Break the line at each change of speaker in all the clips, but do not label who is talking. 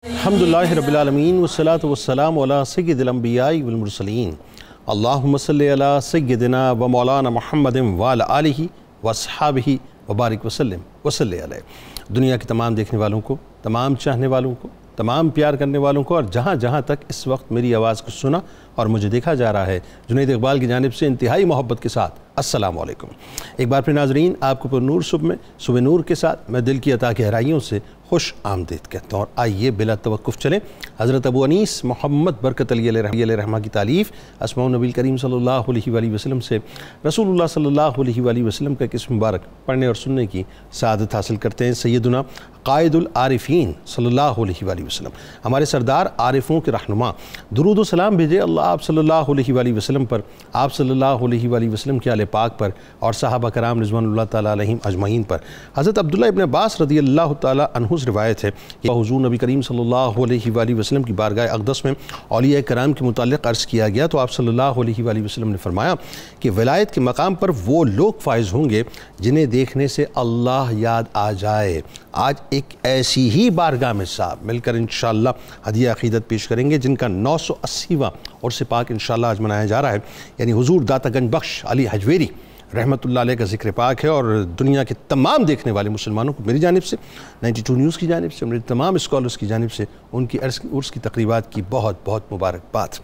الحمدللہ رب العالمین والصلاة والسلام علی سید الانبیاء والمرسلین اللہم صلی علی سیدنا و مولانا محمد وعلی آلہ واصحابہ وبارک وسلم وصلی علیہ۔ دنیا کے تمام دیکھنے والوں کو، تمام چاہنے والوں کو، تمام پیار کرنے والوں کو، اور جہاں جہاں تک اس وقت میری آواز کو سنا اور مجھے دیکھا جا رہا ہے، جنید اقبال کی جانب سے انتہائی محبت کے ساتھ السلام علیکم۔ ایک بار پھر ناظرین، آپ کو پر نور صبح نور کے ساتھ میں دل کی عطا گہرائیوں سے خوش آمدید کہتا ہوں، اور آئیے بلا توقف چلیں حضرت ابو انیس محمد برکت علی علیہ رحمہ کی تالیف اسماء النبی کریم صلی اللہ علیہ وآلہ وسلم سے رسول اللہ صلی اللہ علیہ وآلہ وسلم کا اسم مبارک پڑھنے اور سننے کی سعادت حاصل کرتے ہیں۔ سیدنا قائد العارفین صلی اللہ علیہ وآلہ وسلم، ہمارے سردار عارفوں کے رہنما، درود و سلام بھیجے اللہ آپ صلی اللہ علیہ وآلہ وسلم پر، آپ صلی اللہ علیہ وآلہ وسلم کے آل پاک پر، اور صحابہ کرام رضوان اللہ تعالیٰ علیہم اجمعین پر۔ حضرت عبداللہ ابن عباس رضی اللہ تعالیٰ عنہ سے روایت ہے کہ حضور نبی کریم صلی اللہ علیہ وآلہ وسلم کی بارگاہ اقدس میں اولیاء کرام کے متعلق عرض کیا گیا تو آپ صلی اللہ علیہ وآلہ وسلم نے فرمایا کہ ولایت کے مقام پر وہ لوگ فائز ہوں گے جنہیں دیکھنے سے اللہ یاد آ جائے۔ آج ایک ایسی ہی بارگاہ میں صاحب مل کر انشاءاللہ ہدیہ عقیدت پیش کریں گے، جن کا 980واں عرس پاک انشاءاللہ آج منایا جا رہا ہے، یعنی حضور داتا گنج بخش علی حجویری رحمت اللہ علیہ کا ذکر پاک ہے۔ اور دنیا کے تمام دیکھنے والے مسلمانوں کو میری جانب سے، 92 نیوز کی جانب سے، میرے تمام اسکالرز کی جانب سے ان کی عرس کی تقریبات کی بہت بہت مبارکباد۔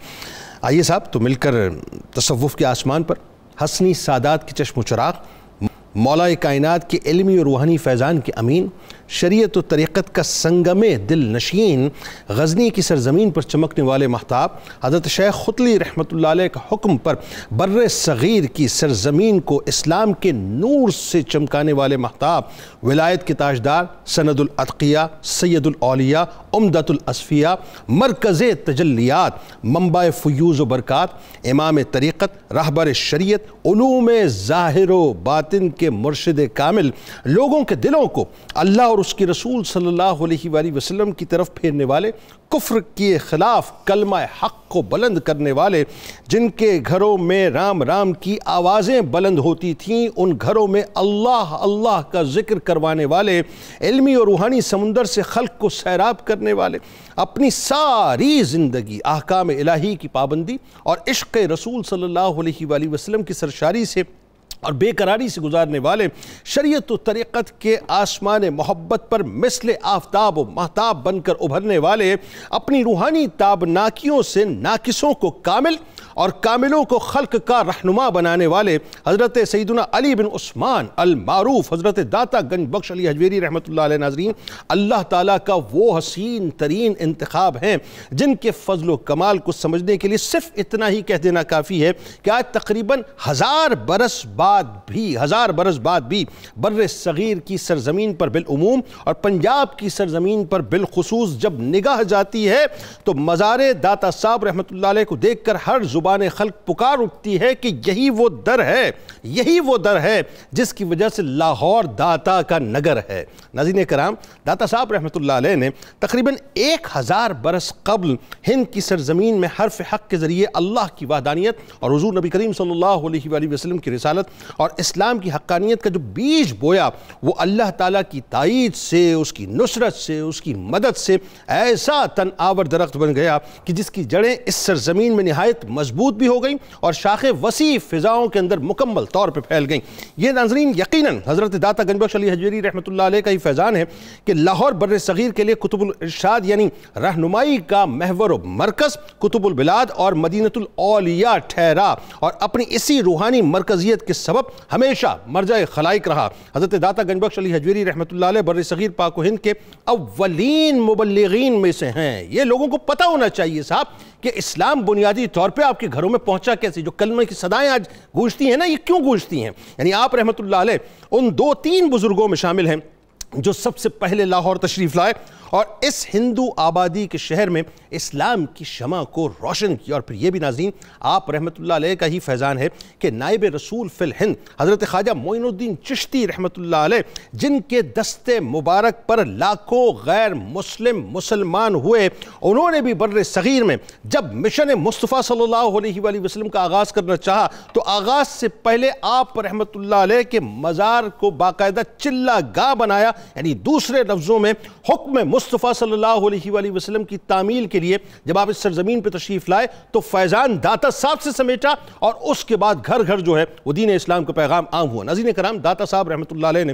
آئیے صاحب تو مل کر تصوف کے آسمان پر حسنی سادات کے چشم و چراغ، مولا کائنات کے علمی اور روحانی فیضان کے امین، شریعت و طریقت کا سنگم دل نشین، غزنی کی سرزمین پر چمکنے والے مہتاب، حضرت شیخ خطلی رحمت اللہ علیہ کا حکم پر بر صغیر کی سرزمین کو اسلام کے نور سے چمکانے والے مہتاب، ولایت کے تاجدار، سند الاتقیاء، سید الاولیاء، عمدۃ الاصفیاء، مرکز تجلیات، منبع فیوز و برکات، امام طریقت، رہبر شریعت، علوم ظاہر و باطن کے مرشد کامل، لوگوں کے دلوں کو اللہ اور اس کے رسول صلی اللہ علیہ وآلہ وسلم کی طرف پھیرنے والے، کفر کے خلاف کلمہ حق کو بلند کرنے والے، جن کے گھروں میں رام رام کی آوازیں بلند ہوتی تھیں، ان گھروں میں اللہ اللہ کا ذکر کروانے والے، علمی اور روحانی سمندر سے خلق کو سیراب کرنے والے، اپنی ساری زندگی احکام الہی کی پابندی اور عشق رسول صلی اللہ علیہ وآلہ وسلم کی سرشاری سے اور بے قراری سے گزارنے والے، شریعت و طریقت کے آسمان محبت پر مثل آفتاب و مہتاب بن کر ابھرنے والے، اپنی روحانی تابناکیوں سے ناقصوں کو کامل اور کاملوں کو خلق کا رہنما بنانے والے حضرت سیدنا علی بن عثمان المعروف حضرت داتا گنج بخش علی حجویری رحمت اللہ علیہ۔ ناظرین، اللہ تعالیٰ کا وہ حسین ترین انتخاب ہیں جن کے فضل و کمال کو سمجھنے کے لیے صرف اتنا ہی کہہ دینا کافی ہے کہ آج تقریباً 1000 برس بعد بھی بر صغیر کی سرزمین پر بالعموم اور پنجاب کی سرزمین پر بالخصوص جب نگاہ جاتی ہے تو مزار داتا صاحب رحمت اللہ علیہ کو دیکھ کر ہر زبان خلق پکار اٹھتی ہے کہ یہی وہ در ہے جس کی وجہ سے لاہور داتا کا نگر ہے۔ ناظرین کرام، داتا صاحب رحمت اللہ علیہ نے تقریباً 1000 برس قبل ہند کی سرزمین میں حرف حق کے ذریعے اللہ کی وحدانیت اور حضور نبی کریم صلی اللہ علیہ وآلہ وسلم کی رسالت اور اسلام کی حقانیت کا جو بیج بویا، وہ اللہ تعالیٰ کی تائید سے، اس کی نصرت سے، اس کی مدد سے ایسا تن آور درخت بن گیا کہ جس کی جڑیں اس سرزمین میں نہایت مضبوط بھی ہو گئیں اور شاخیں وسیع فضاؤں کے اندر مکمل طور پہ پھیل گئیں۔ یہ ناظرین یقیناً حضرت داتا گنج بخش علی حجویری رحمت اللہ علیہ کا ہی فیضان ہے کہ لاہور بر صغیر کے لیے کتب الارشاد یعنی رہنمائی کا محور و مرکز، کتب البلاد اور مدینۃ الاولیاء ٹھہرا، اور اپنی اسی روحانی مرکزیت کے سبب ہمیشہ مرجع خلائق رہا۔ حضرت داتا گنج بخش علی حجویری رحمت اللہ علیہ بر صغیر پاک و ہند کے اولین مبلغین میں سے ہیں۔ یہ لوگوں کو پتہ ہونا چاہیے صاحب کہ اسلام بنیادی طور پہ آپ کے گھروں میں پہنچا کیسے؟ جو کلمہ کی صدائیں آج گونجتی ہیں نا، یہ کیوں گونجتی ہیں؟ یعنی آپ رحمت اللہ علیہ ان 2-3 بزرگوں میں شامل ہیں جو سب سے پہلے لاہور تشریف لائے اور اس ہندو آبادی کے شہر میں اسلام کی شمع کو روشن کیا۔ اور پھر یہ بھی ناظرین آپ رحمت اللہ علیہ کا ہی فیضان ہے کہ نائب رسول فی الہند حضرت خواجہ معین الدین چشتی رحمت اللہ علیہ، جن کے دست مبارک پر لاکھوں غیر مسلمان ہوئے، انہوں نے بھی بر صغیر میں جب مشن مصطفیٰ صلی اللہ علیہ وآلہ وسلم کا آغاز کرنا چاہا تو آغاز سے پہلے آپ رحمت اللہ علیہ کے مزار کو باقاعدہ چلہ گاہ بنایا یعنی دوسرے لفظوں میں حکم مصطفیٰ صلی اللہ علیہ وآلہ وسلم کی تعمیل کے لیے جب آپ اس سرزمین پہ تشریف لائے تو فیضان داتا صاحب سے سمیٹا اور اس کے بعد گھر گھر جو ہے وہ دین اسلام کا پیغام عام ہوا۔ ناظرین کرام، داتا صاحب رحمۃ اللہ علیہ نے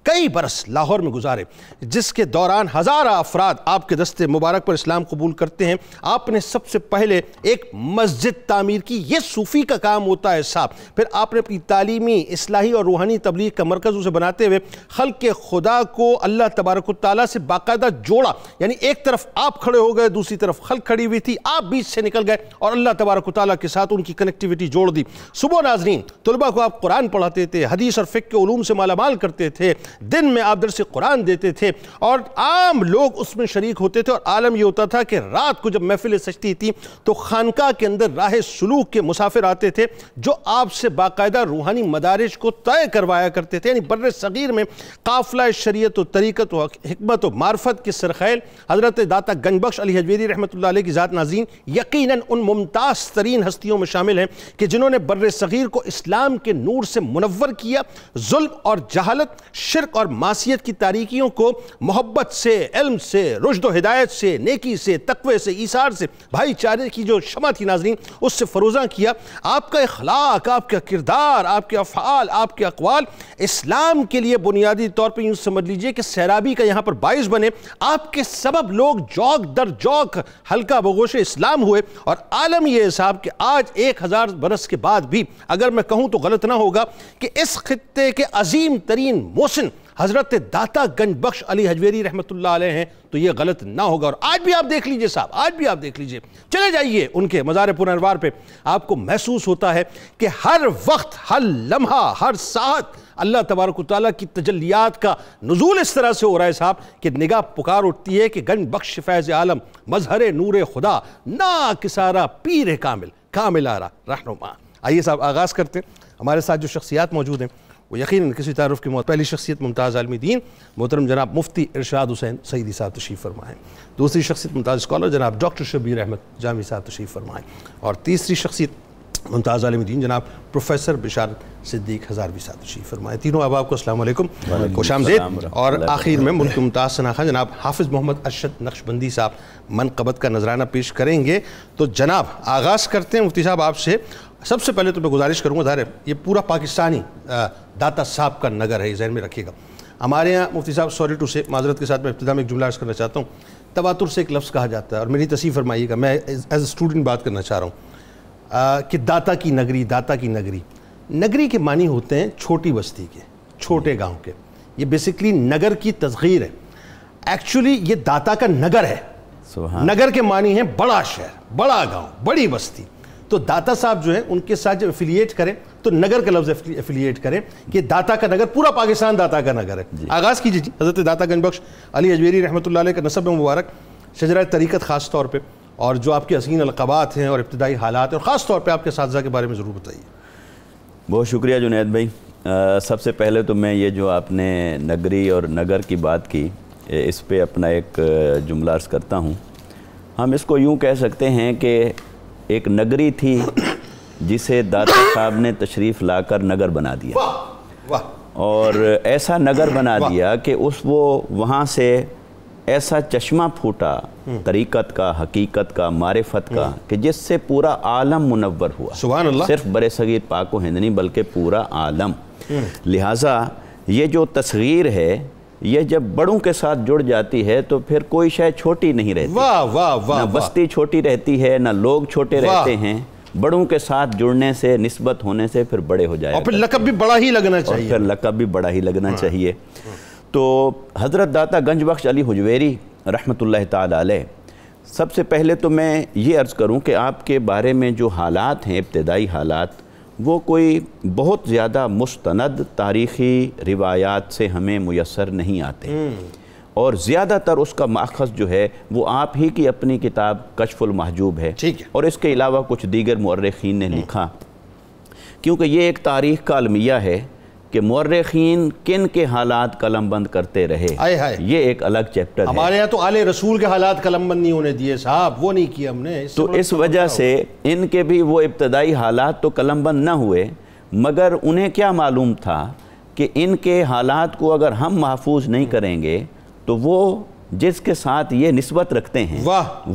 کئی برس لاہور میں گزارے، جس کے دوران ہزارہ افراد آپ کے دست مبارک پر اسلام قبول کرتے ہیں۔ آپ نے سب سے پہلے ایک مسجد تعمیر کی، یہ صوفی کا کام ہوتا ہے صاحب۔ پھر آپ نے اپنی تعلیمی، اصلاحی اور روحانی تبلیغ کا مرکز اسے بناتے ہوئے خلق خدا کو اللہ تبارک و تعالیٰ سے باقاعدہ جوڑا، یعنی ایک طرف آپ کھڑے ہو گئے، دوسری طرف خلق کھڑی ہوئی تھی، آپ بیچ سے نکل گئے اور اللہ تبارک و تعالیٰ کے ساتھ ان کی کنیکٹیوٹی جوڑ دی۔ صبح ناظرین طلباء کو آپ قرآن پڑھاتے تھے، حدیث اور فقہ کے علوم سے مالا مال کرتے تھے، دن میں آپ درس قرآن دیتے تھے اور عام لوگ اس میں شریک ہوتے تھے، اور عالم یہ ہوتا تھا کہ رات کو جب محفل سجتی تھی تو خانقاہ کے اندر راہ سلوک کے مسافر آتے تھے جو آپ سے باقاعدہ روحانی مدارج کو طے کروایا کرتے تھے۔ یعنی بر صغیر میں قافلہ شریعت و طریقت و حکمت و معرفت کے سرخیل حضرت داتا گنج بخش علی حجویری رحمۃ اللہ علیہ کی ذات ناظرین یقیناً ان ممتاز ترین ہستیوں میں شامل ہیں کہ جنہوں نے بر صغیر کو اسلام کے نور سے منور کیا، ظلم اور جہالت، شرک اور معصیت کی تاریکیوں کو محبت سے، علم سے، رشد و ہدایت سے، نیکی سے، تقوی سے، ایثار سے، بھائی چارے کی جو شمع تھی ناظرین اس سے فروزاں کیا۔ آپ کا اخلاق، آپ کا کردار، آپ کے افعال، آپ کے اقوال اسلام کے لیے بنیادی طور پر یوں سمجھ لیجئے کہ سیرابی کا یہاں پر باعث بنے۔ آپ کے سبب لوگ جوک در جوک حلقہ بگوش اسلام ہوئے، اور عالم یہ صاحب کہ آج 1000 برس کے بعد بھی اگر میں کہوں تو غلط نہ ہوگا کہ اس خطے کے عظیم ترین محسن حضرت داتا گنج بخش علی حجویری رحمۃ اللہ علیہ ہیں تو یہ غلط نہ ہوگا۔ اور آج بھی آپ دیکھ لیجئے صاحب، آج بھی آپ دیکھ لیجئے، چلے جائیے ان کے مزار پر انوار پہ، آپ کو محسوس ہوتا ہے کہ ہر وقت، ہر لمحہ، ہر ساعت اللہ تبارک و تعالیٰ کی تجلیات کا نزول اس طرح سے ہو رہا ہے صاحب کہ نگاہ پکار اٹھتی ہے کہ گنج بخش فیض عالم، مظہر نور خدا، ناکسارہ پیر کامل، کامل آرا رہنما۔ آئیے صاحب آغاز کرتے ہیں۔ ہمارے ساتھ جو شخصیات موجود ہیں وہ یقیناً کسی تعارف کی موت۔ پہلی شخصیت ممتاز عالم دین محترم جناب مفتی ارشاد حسین سعیدی صاحب تشریف فرمائیں۔ دوسری شخصیت ممتاز اسکالر جناب ڈاکٹر شبیر احمد جامی صاحب تشریف فرمائیں۔ اور تیسری شخصیت ممتاز عالم دین جناب پروفیسر بشارت صدیق ہزاروی صاحب تشریف فرمائیں۔ تینوں احباب کو السلام علیکم، خوش آمدید۔ اور آخر میں ملک ممتاز ثناخواں جناب حافظ محمد ارشد نقشبندی صاحب منقبت کا نذرانہ پیش کریں گے۔ تو جناب آغاز کرتے ہیں مفتی صاحب آپ سے۔ سب سے پہلے تو میں گزارش کروں گا، ظاہر ہے یہ پورا پاکستانی داتا صاحب کا نگر ہے، یہ ذہن میں رکھیے گا۔ ہمارے یہاں مفتی صاحب سوری ٹو سے معذرت کے ساتھ میں ابتدا میں ایک جملہ عرض کرنا چاہتا ہوں، تواتر سے ایک لفظ کہا جاتا ہے، اور میری تصحیح فرمائیے گا، میں ایز اے اسٹوڈنٹ بات کرنا چاہ رہا ہوں کہ داتا کی نگری، داتا کی نگری۔ نگری کے معنی ہوتے ہیں چھوٹی بستی کے، چھوٹے گاؤں کے۔ یہ بیسیکلی نگر کی تصغیر ہے، ایکچولی یہ داتا کا نگر ہے۔ نگر کے معنی ہیں بڑا شہر، بڑا گاؤں، بڑی بستی۔ تو داتا صاحب جو ہیں ان کے ساتھ جب ایفیلیٹ کریں تو نگر کا لفظ ایفیلیٹ کریں کہ داتا کا نگر، پورا پاکستان داتا کا نگر ہے۔ آغاز کیجیے جی حضرت داتا گنج بخش علی حجویری رحمۃ اللہ علیہ کا نسب مبارک، شجرہ طریقت خاص طور پہ، اور جو آپ کے حسین القابات ہیں اور ابتدائی حالات ہیں، اور خاص طور پہ آپ کے اساتذہ کے بارے میں ضرور بتائیے۔
بہت شکریہ جنید بھائی۔ سب سے پہلے تو میں یہ جو آپ نے نگری اور نگر کی بات کی، اس پہ اپنا ایک جملہ عرض کرتا ہوں۔ ہم اس کو یوں کہہ سکتے ہیں کہ ایک نگری تھی جسے داتا صاحب نے تشریف لا کر نگر بنا دیا، اور ایسا نگر بنا دیا کہ وہاں سے ایسا چشمہ پھوٹا طریقت کا، حقیقت کا، معرفت کا، کہ جس سے پورا عالم منور ہوا۔
سبحان اللہ۔
صرف بر صغیر پاک و ہند نہیں بلکہ پورا عالم۔ لہٰذا یہ جو تصغیر ہے یہ جب بڑوں کے ساتھ جڑ جاتی ہے تو پھر کوئی شے چھوٹی نہیں رہتی، نہ بستی چھوٹی رہتی ہے، نہ لوگ چھوٹے رہتے ہیں۔ بڑوں کے ساتھ جڑنے سے، نسبت ہونے سے پھر بڑے ہو جائے،
اور پھر لقب بھی بڑا ہی لگنا چاہیے،
اور پھر لقب بھی بڑا ہی لگنا چاہیے۔ تو حضرت داتا گنج بخش علی حجویری رحمۃ اللہ تعالی علیہ، سب سے پہلے تو میں یہ عرض کروں کہ آپ کے بارے میں جو حالات ہیں، ابتدائی حالات، وہ کوئی بہت زیادہ مستند تاریخی روایات سے ہمیں میسر نہیں آتے، اور زیادہ تر اس کا ماخذ جو ہے وہ آپ ہی کی اپنی کتاب کشف المحجوب ہے، اور اس کے علاوہ کچھ دیگر مورخین نے لکھا، کیونکہ یہ ایک تاریخ کا المیہ ہے کہ مورخین کن کے حالات قلم بند کرتے رہے، یہ ایک الگ چیپٹر ہے۔
ہمارے یہاں تو آل رسول کے حالات قلم بند نہیں ہونے دیے صاحب، وہ نہیں کیا ہم نے۔
تو اس وجہ سے ان کے بھی وہ ابتدائی حالات تو قلم بند نہ ہوئے، مگر انہیں کیا معلوم تھا کہ ان کے حالات کو اگر ہم محفوظ نہیں کریں گے تو وہ جس کے ساتھ یہ نسبت رکھتے ہیں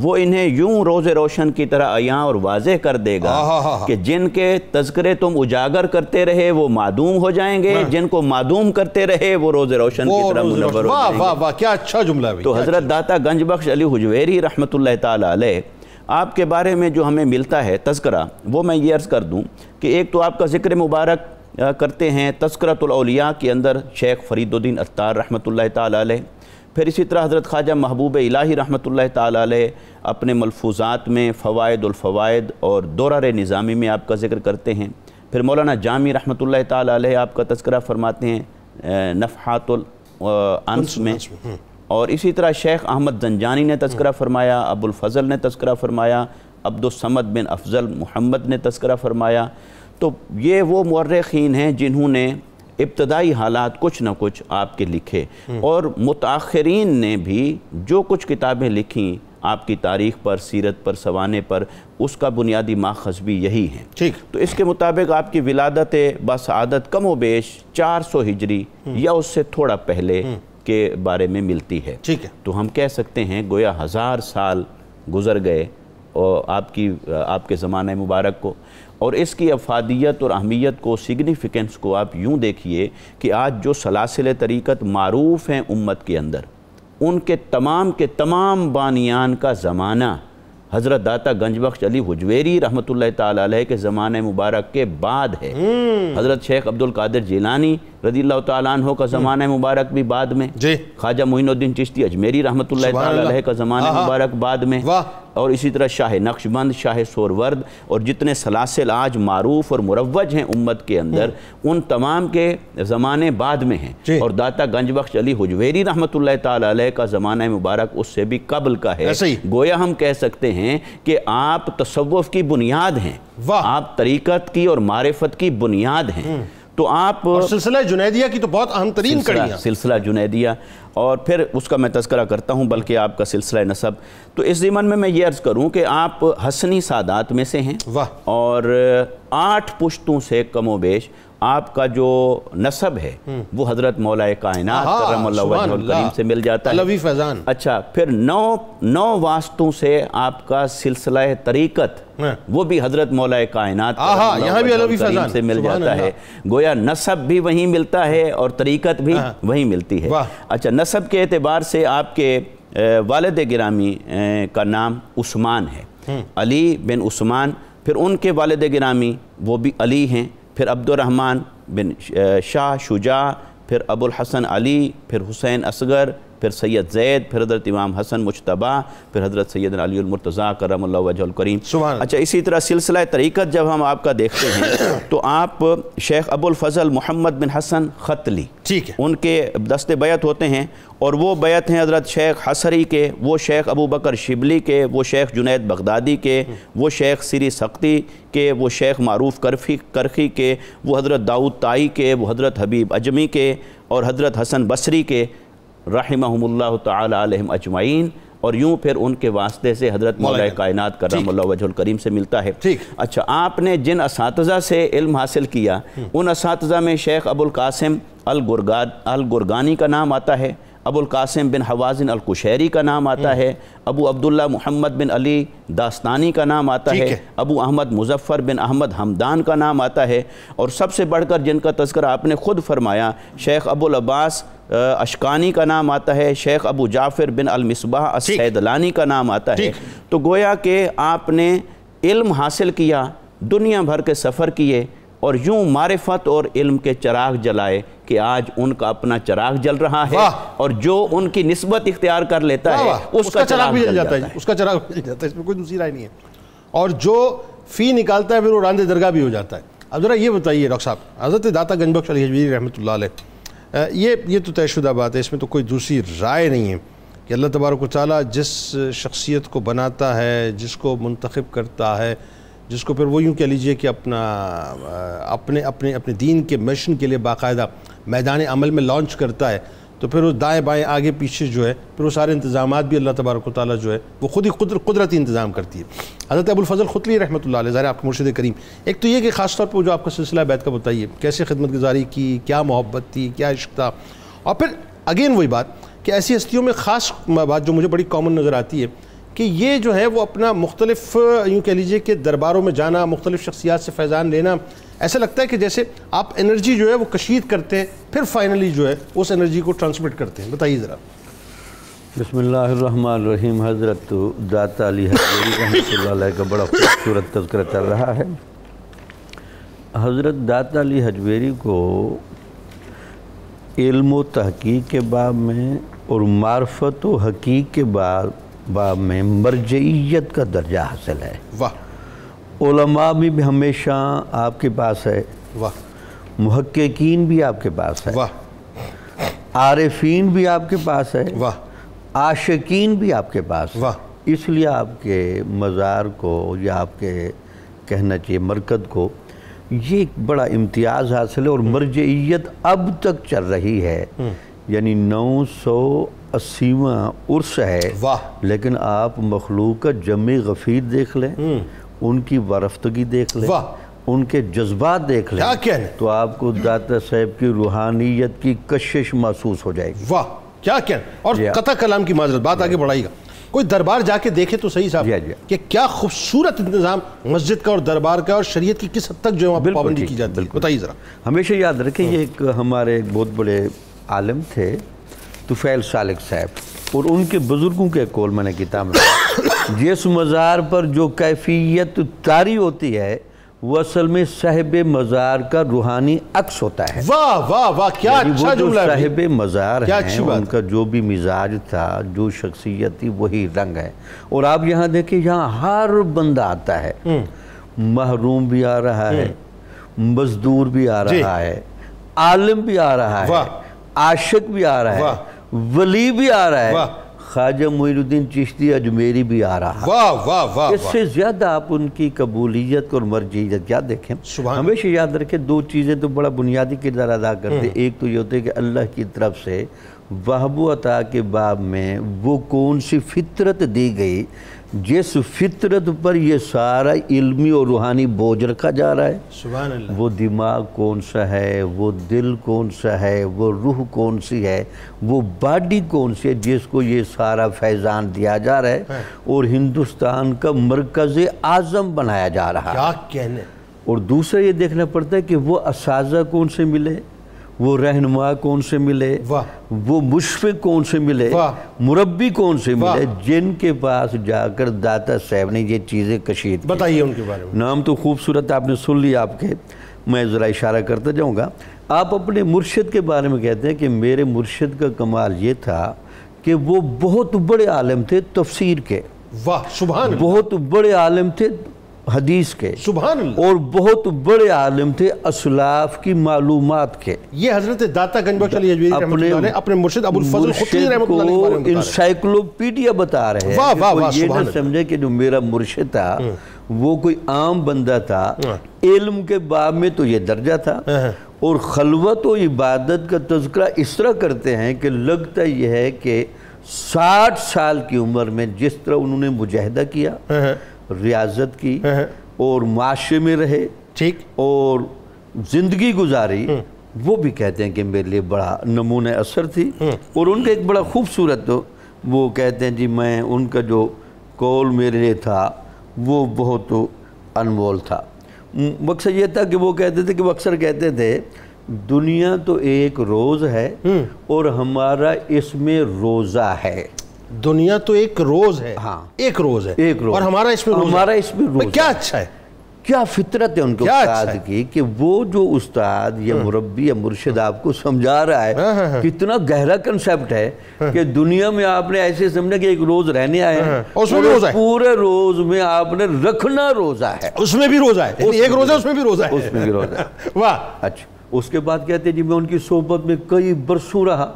وہ انہیں یوں روز روشن کی طرح عیاں اور واضح کر دے گا کہ جن کے تذکرے تم اجاگر کرتے رہے وہ معدوم ہو جائیں گے، جن کو معدوم کرتے رہے وہ روز روشن کی طرح منور ہو جائیں گے۔
واہ واہ، کیا اچھا جملہ ہے۔
تو حضرت داتا گنج بخش علی حجویری رحمۃ اللہ تعالی علیہ آپ کے بارے میں جو ہمیں ملتا ہے تذکرہ، وہ میں یہ عرض کر دوں کہ ایک تو آپ کا ذکر مبارک کرتے ہیں تذکرۃ الاولیاء کے اندر شیخ فرید الدین عطار رحمۃ اللہ تعالی علیہ، پھر اسی طرح حضرت خواجہ محبوب الہی رحمۃ اللہ تعالی علیہ اپنے ملفوظات میں فوائد الفوائد اور دورر نظامی میں آپ کا ذکر کرتے ہیں، پھر مولانا جامی رحمۃ اللہ تعالی علیہ آپ کا تذکرہ فرماتے ہیں نفحات الانس میں، اور اسی طرح شیخ احمد زنجانی نے تذکرہ فرمایا، ابو الفضل نے تذکرہ فرمایا، عبدالصمد بن افضل محمد نے تذکرہ فرمایا۔ تو یہ وہ مورخین ہیں جنہوں نے ابتدائی حالات کچھ نہ کچھ آپ کے لکھے، اور متاخرین نے بھی جو کچھ کتابیں لکھیں آپ کی تاریخ پر، سیرت پر، سوانے پر، اس کا بنیادی ماخذ بھی یہی ہیں۔ تو اس کے مطابق آپ کی ولادت بسعادت کم و بیش 400 ہجری یا اس سے تھوڑا پہلے کے بارے میں ملتی ہے۔ تو ہم کہہ سکتے ہیں گویا 1000 سال گزر گئے اور آپ کے زمانہ مبارک کو، اور اس کی افادیت اور اہمیت کو، سگنیفیکنس کو آپ یوں دیکھیے کہ آج جو سلاسل طریقت معروف ہیں امت کے اندر، ان کے تمام بانیان کا زمانہ حضرت داتا گنج بخش علی حجویری رحمۃ اللہ تعالی علیہ کے زمانہ مبارک کے بعد ہے۔ حضرت شیخ عبد القادر جیلانی رضی اللہ تعالیٰ عنہ کا زمانہ مبارک بھی بعد میں، خواجہ معین الدین چشتی اجمیری رحمۃ اللہ تعالی علیہ کا زمانہ مبارک بعد میں، اور اسی طرح شاہ نقشبند، شاہ سورورد، اور جتنے سلاسل آج معروف اور مروج ہیں امت کے اندر، ان تمام کے زمانے بعد میں ہیں، اور داتا گنج بخش علی حجویری رحمۃ اللہ تعالی علیہ کا زمانہ مبارک اس سے بھی قبل کا ہے۔ گویا ہم کہہ سکتے ہیں کہ آپ تصوف کی بنیاد ہیں، آپ طریقت کی اور معرفت کی بنیاد ہیں۔ تو آپ
سلسلہ جنیدیہ کی تو بہت اہم ترین کڑی ہے،
سلسلہ جنیدیہ، اور پھر اس کا میں تذکرہ کرتا ہوں بلکہ آپ کا سلسلہ نسب۔ تو اس ضمن میں یہ عرض کروں کہ آپ حسنی سادات میں سے ہیں، اور 8 پشتوں سے کم و بیش آپ کا جو نسب ہے وہ حضرت مولا کائنات کرم اللہ وجہ الکریم سے مل جاتا ہے۔
فیضان۔
اچھا، پھر 9 واسطوں سے آپ کا سلسلہ طریقت وہ بھی حضرت مولا کائنات کرم اللہ وجہ الکریم سے مل جاتا ہے۔ گویا نسب بھی وہیں ملتا ہے اور طریقت بھی وہیں ملتی ہے۔ اچھا، نسب کے اعتبار سے آپ کے والد گرامی کا نام عثمان ہے، علی بن عثمان، پھر ان کے والد گرامی وہ بھی علی ہیں، پھر عبد الرحمن بن شاہ شجاع، پھر ابو الحسن علی، پھر حسین اصغر، پھر سید زید، پھر حضرت امام حسن مجتبیٰ، پھر حضرت سیدنا علی المرتضیٰ کرم اللہ وجہ الکریم۔ اچھا، اسی طرح سلسلہ طریقت جب ہم آپ کا دیکھتے ہیں تو آپ شیخ ابو الفضل محمد بن حسن ختلی، ان کے دست بیعت ہوتے ہیں، اور وہ بیعت ہیں حضرت شیخ حسری کے، وہ شیخ ابو بکر شبلی کے، وہ شیخ جنید بغدادی کے، وہ شیخ سری سختی کے، وہ شیخ معروف کرخی کے، وہ حضرت داؤد طائی کے، وہ حضرت حبیب اجمی کے، اور حضرت حسن بصری کے رحمہم اللہ تعالی علیہم اجمعین، اور یوں پھر ان کے واسطے سے حضرت مولا کائنات کرم اللہ وجہ الکریم سے ملتا ہے۔ اچھا، آپ نے جن اساتذہ سے علم حاصل کیا ان اساتذہ میں شیخ ابو القاسم الگرگانی کا نام آتا ہے، ابو القاسم بن حوازن القشیری کا نام آتا ہے، ابو عبداللہ محمد بن علی داستانی کا نام آتا ہے، ابو احمد مظفر بن احمد حمدان کا نام آتا ہے، اور سب سے بڑھ کر جن کا تذکرہ آپ نے خود فرمایا شیخ ابو العباس اشکانی کا نام آتا ہے، شیخ ابو جعفر بن المصباح السیدلانی کا نام آتا ہے۔ تو گویا کہ آپ نے علم حاصل کیا، دنیا بھر کے سفر کیے، اور یوں معرفت اور علم کے چراغ جلائے کہ آج ان کا اپنا چراغ جل رہا ہے، اور جو ان کی نسبت اختیار کر لیتا ہے اس کا چراغ بھی جل جاتا ہے،
اس کا چراغ بھی جل جاتا ہے، اس میں کوئی دوسری رائے نہیں ہے، اور جو فی نکالتا ہے پھر وہ راندِ درگاہ بھی ہو جاتا ہے۔ اب ذرا یہ بتائیے ڈاکٹر صاحب، حضرت داتا گنج بخش علی حجویری رحمۃ اللہ علیہ، یہ تو طے شدہ بات ہے، اس میں تو کوئی دوسری رائے نہیں ہے کہ اللہ تبارک و تعالیٰ جس شخصیت کو بناتا ہے، جس کو منتخب کرتا ہے، جس کو پھر وہ یوں کہہ لیجئے کہ اپنے دین کے مشن کے لیے باقاعدہ میدان عمل میں لانچ کرتا ہے، تو پھر وہ دائیں بائیں آگے پیچھے جو ہے پھر وہ سارے انتظامات بھی اللہ تبارک و تعالیٰ جو ہے وہ خود ہی قدرتی انتظام کرتی ہے. حضرت ابو الفضل خطلی رحمۃ اللہ علیہ ظاہر آپ کے مرشد کریم، ایک تو یہ کہ خاص طور پر جو آپ کا سلسلہ بیعت کا بتائیے کیسے خدمت گزاری کی، کیا محبت تھی، کیا عشق تھا. اور پھر اگین وہی بات کہ ایسی ہستیوں میں خاص بات جو مجھے بڑی کامن نظر آتی ہے کہ یہ جو ہے وہ اپنا مختلف یوں کہہ لیجئے کہ درباروں میں جانا، مختلف شخصیات سے فیضان لینا، ایسا لگتا ہے کہ جیسے آپ انرجی جو ہے وہ کشید کرتے ہیں پھر فائنلی جو ہے اس انرجی کو ٹرانسمٹ کرتے ہیں. بتائیے ذرا.
بسم اللہ الرحمن الرحیم. حضرت داتا علی حجویری رحمۃ اللہ علیہ کا بڑا خوبصورت تذکرہ چل رہا ہے. حضرت داتا علی حجویری کو علم و تحقیق کے باب میں اور معرفت و حقیق کے باب میں مرجعیت کا درجہ حاصل ہے.
واہ.
علماء بھی ہمیشہ آپ کے پاس ہے.
واہ.
محققین بھی آپ کے پاس ہے.
واہ.
عارفین بھی آپ کے پاس ہے.
واہ.
عاشقین بھی آپ کے پاس ہے.
واہ.
اس لیے آپ کے مزار کو یا آپ کے کہنا چاہیے مرکز کو یہ ایک بڑا امتیاز حاصل ہے. اور مرجعیت اب تک چل رہی ہے، یعنی 980واں عرس ہے.
واہ.
لیکن آپ مخلوق کا جمع غفیر دیکھ لیں، ان کی وارفتگی دیکھ لیں،
واہ.
ان کے جذبات دیکھ لیں،
کیا کہنے.
تو آپ کو داتا صاحب کی روحانیت کی کشش محسوس ہو جائے گی.
واہ کیا کہنے. اور قطع کلام کی معذرت بات آگے بڑھائی گا. کوئی دربار جا کے دیکھے تو صحیح صاحب کہ کیا خوبصورت انتظام مسجد کا اور دربار کا اور شریعت کی کس حد تک جو ہے پابندی کی جاتی ہے. بتائیے ذرا.
ہمیشہ یاد رکھیں یہ ایک ہمارے ایک بہت بڑے عالم تھے طفیل سالک صاحب، اور ان کے بزرگوں کے قول میں نے کتاب میں جس مزار پر جو کیفیت طاری ہوتی ہے وہ اصل میں صاحب مزار کا روحانی عکس ہوتا ہے.
واہ واہ واہ کیا اچھا جملہ ہے.
صاحب مزار ہیں ان کا جو بھی مزاج تھا، جو شخصیت تھی، وہی رنگ ہے. اور آپ یہاں دیکھیں یہاں ہر بندہ آتا ہے، محروم بھی آ رہا ہے، مزدور بھی آ رہا ہے، عالم بھی آ رہا ہے، عاشق بھی آ رہا ہے، ولی بھی آ رہا ہے، خواجہ معین الدین چشتی اجمیری بھی آ رہا ہے.
واہ واہ واہ.
اس سے زیادہ آپ ان کی قبولیت اور مرجعیت کیا دیکھیں. ہمیشہ یاد رکھیں دو چیزیں تو بڑا بنیادی کردار ادا کرتے ہیں. ایک تو یہ ہوتا ہے کہ اللہ کی طرف سے وہب و عطا کے باب میں وہ کون سی فطرت دی گئی جس فطرت پر یہ سارا علمی اور روحانی بوجھ رکھا جا رہا ہے.
سبحان اللہ.
وہ دماغ کون سا ہے، وہ دل کون سا ہے، وہ روح کون سی ہے، وہ باڈی کون سی ہے جس کو یہ سارا فیضان دیا جا رہا ہے اور ہندوستان کا مرکز اعظم بنایا جا رہا ہے.
کیا کہنے.
اور دوسرا یہ دیکھنا پڑتا ہے کہ وہ اساتذہ کون سے ملے، وہ رہنما کون سے ملے، وہ مشفق کون سے ملے، مربی کون سے ملے، جن کے پاس جا کر داتا صاحب نے یہ چیزیں کشید کی.
بتائیے ان کے بارے میں.
نام تو خوبصورت آپ نے سن لیا آپ کے، میں ذرا اشارہ کرتا جاؤں گا. آپ اپنے مرشد کے بارے میں کہتے ہیں کہ میرے مرشد کا کمال یہ تھا کہ وہ بہت بڑے عالم تھے تفسیر کے.
واہ سبحان اللہ.
بہت بڑے عالم تھے حدیث کے.
سبحان اللہ.
اور بہت بڑے عالم تھے اسلاف کی معلومات کے.
یہ حضرت داتا گنج بخش علی حجویری رحمۃ اللہ علیہ اپنے مرشد ابو الفضل خطلی رحمۃ اللہ علیہ کے بارے میں بتا رہے ہیں.
انسائیکلوپیڈیا بتا رہے ہیں.
واہ واہ واہ.
یہ نہ سمجھے کہ جو میرا مرشد تھا وہ کوئی عام بندہ تھا. علم کے باب میں تو یہ درجہ تھا. اور خلوت و عبادت کا تذکرہ اس طرح کرتے ہیں کہ لگتا یہ ہے کہ 60 سال کی عمر میں جس طرح انہوں نے مجاہدہ کیا، ریاضت کی اور معاشرے میں رہے
ٹھیک
اور زندگی گزاری، وہ بھی کہتے ہیں کہ میرے لیے بڑا نمونہ اثر تھی. اور ان کا ایک بڑا خوبصورت وہ کہتے ہیں جی میں ان کا جو قول میرے لیے تھا وہ بہت انمول تھا. مقصد یہ تھا کہ وہ کہتے تھے کہ وہ اکثر کہتے تھے دنیا تو ایک روز ہے اور ہمارا اس میں روزہ ہے.
دنیا تو ایک روز ہے.
ہاں
ایک روز ہے.
ایک روز.
اور ہمارا اس میں روز ہے.
ہمارا اس میں روز.
کیا اچھا ہے.
کیا فطرت ہے ان کے استاد کی کہ وہ جو استاد یا مربی یا مرشد آپ کو سمجھا رہا ہے کتنا گہرا کنسیپٹ ہے کہ دنیا میں آپ نے ایسے سمجھا کہ ایک روز رہنے آئے ہیں اور پورے روز میں آپ نے رکھنا روزہ ہے.
اس میں بھی روزہ ہے. ایک روزہ اس میں بھی روزہ ہے.
اس میں بھی روزہ ہے.
واہ.
اچھا اس کے بعد کہتے ہیں جی میں ان کی صحبت میں کئی برسوں رہا.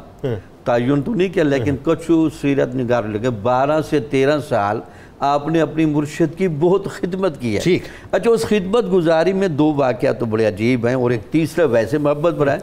تعین تو نہیں کیا لیکن کچھ سیرت نگار لگے 12 سے 13 سال آپ نے اپنی مرشد کی بہت خدمت کی ہے. اچھا اس خدمت گزاری میں 2 واقعات تو بڑے عجیب ہیں اور ایک تیسرا ویسے محبت بڑا ہے.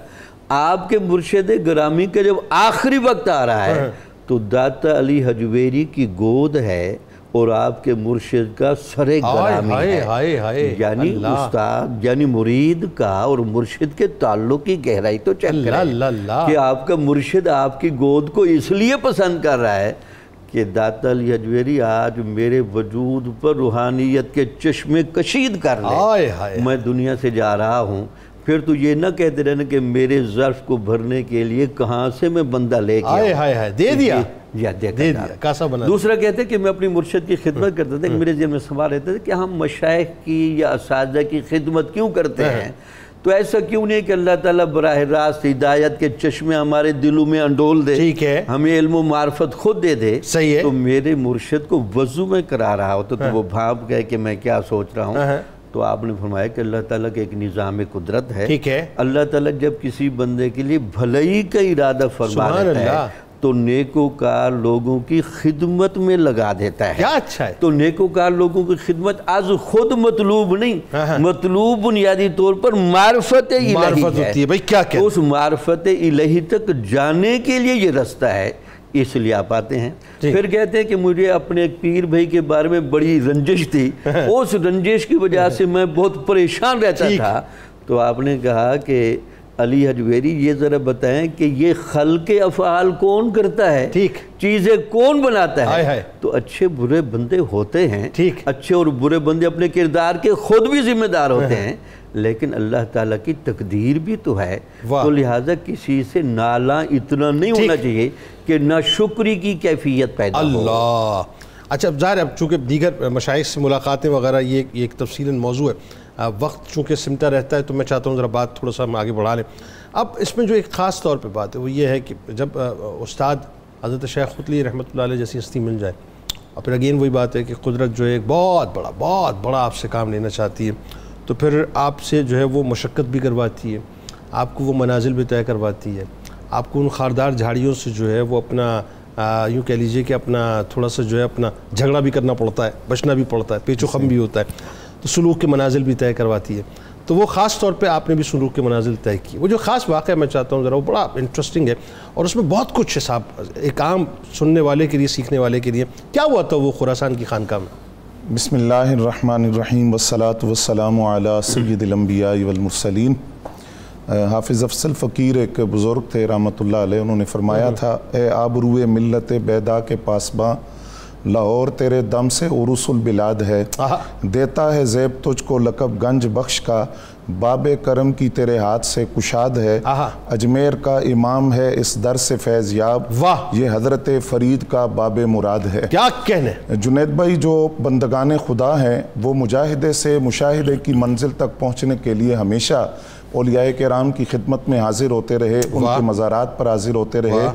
آپ کے مرشد گرامی کا جب آخری وقت آ رہا ہے تو داتا علی حجویری کی گود ہے اور آپ کے مرشد کا سر گرامی ہے. یعنی استاد یعنی مرید کا اور مرشد کے تعلق کی گہرائی تو چیک کریں کہ آپ کا مرشد آپ کی گود کو اس لیے پسند کر رہا ہے کہ داتا علی حجویری آج میرے وجود پر روحانیت کے چشمے کشید کر لے, میں دنیا سے جا رہا ہوں. پھر تو یہ نہ کہتے رہنا کہ میرے ظرف کو بھرنے کے لیے کہاں سے میں بندہ لے کے
دے دیا.
دوسرا کہتے ہیں کہ میں اپنی مرشد کی خدمت کرتا تھا. میرے ذہن میں سوال رہتا تھا کہ ہم مشائخ کی یا اساتذہ کی خدمت کیوں کرتے ہیں؟ تو ایسا کیوں نہیں کہ اللہ تعالیٰ براہ راست ہدایت کے چشمے ہمارے دلوں میں انڈول دے, ہمیں علم و معرفت خود دے دے. تو میرے مرشد کو وضو میں کرا رہا ہوتا تو وہ بھانپ گئے کہ میں کیا سوچ رہا ہوں. تو آپ نے فرمایا کہ اللہ تعالیٰ کے ایک نظام قدرت ہے. اللہ تعالیٰ جب کسی بندے کے لیے بھلائی کا ارادہ فرما دیتا ہے تو نیکوکار لوگوں کی خدمت میں لگا دیتا ہے.
کیا اچھا ہے.
تو نیکوکار لوگوں کی خدمت از خود مطلوب نہیں, مطلوب بنیادی طور پر معرفت الہی ہے. اس معرفت الہی تک جانے کے لیے یہ رستہ ہے, اس لیے آپ آتے ہیں. پھر کہتے ہیں کہ مجھے اپنے ایک پیر بھائی کے بارے میں بڑی رنجش تھی, اس رنجش کی وجہ سے میں بہت پریشان رہتا تھا. تو آپ نے کہا کہ علی حجویری یہ ذرا بتائیں کہ یہ خلق افعال کون کرتا ہے, چیزیں کون بناتا ہے؟ تو اچھے برے بندے ہوتے ہیں, اچھے اور برے بندے اپنے کردار کے خود بھی ذمہ دار ہوتے ہیں, لیکن اللہ تعالیٰ کی تقدیر بھی تو ہے. تو لہٰذا کسی سے نالاں اتنا نہیں ہونا چاہیے کہ ناشکری کی کیفیت پیدا ہو.
اللہ. اچھا ظاہر اب چونکہ دیگر مشائخ سے ملاقاتیں وغیرہ یہ ایک تفصیلاً موضوع ہے, وقت چونکہ سمٹا رہتا ہے تو میں چاہتا ہوں ذرا بات تھوڑا سا ہم آگے بڑھا لیں. اب اس میں جو ایک خاص طور پہ بات ہے وہ یہ ہے کہ جب استاد حضرت شیخ قطلی رحمۃ اللہ علیہ جیسی ہستی مل جائے, اور پھر اگین وہی بات ہے کہ قدرت جو ہے ایک بہت بڑا آپ سے کام لینا چاہتی ہے, تو پھر آپ سے جو ہے وہ مشقت بھی کرواتی ہے, آپ کو وہ منازل بھی طے کرواتی ہے, آپ کو ان خاردار جھاڑیوں سے جو ہے وہ اپنا یوں کہہ لیجئے کہ اپنا تھوڑا سا جو ہے اپنا جھگڑا بھی کرنا پڑتا ہے, بچنا بھی پڑتا ہے, پیچ و خم بھی ہوتا ہے, تو سلوک کے منازل بھی طے کرواتی ہے. تو وہ خاص طور پہ آپ نے بھی سلوک کے منازل طے کی. وہ جو خاص واقعہ میں چاہتا ہوں ذرا, وہ بڑا انٹرسٹنگ ہے اور اس میں بہت کچھ ہے صاحب, ایک عام سننے والے کے لیے, سیکھنے والے کے لیے. کیا ہوا تھا وہ خراسان کی خانقاہ میں؟
بسم اللہ الرحمن الرحیم والصلاة والسلام علی سید الانبیاء والمرسلین. حافظ افضل فقیر ایک بزرگ تھے رحمۃ اللہ علیہ, انہوں نے فرمایا تھا, اے آبروئے ملت بیدا کے پاسباں, لاہور تیرے دم سے عروس البلاد ہے, دیتا ہے زیب تجھ کو لقب گنج بخش کا, باب کرم کی تیرے ہاتھ سے کشاد ہے, اجمیر کا امام ہے اس در سے فیض یاب, یہ حضرت فرید کا باب مراد ہے.
کیا کہنے.
جنید بھائی جو بندگان خدا ہیں وہ مجاہدے سے مشاہدے کی منزل تک پہنچنے کے لیے ہمیشہ اولیاء کرام کی خدمت میں حاضر ہوتے رہے, ان کے مزارات پر حاضر ہوتے رہے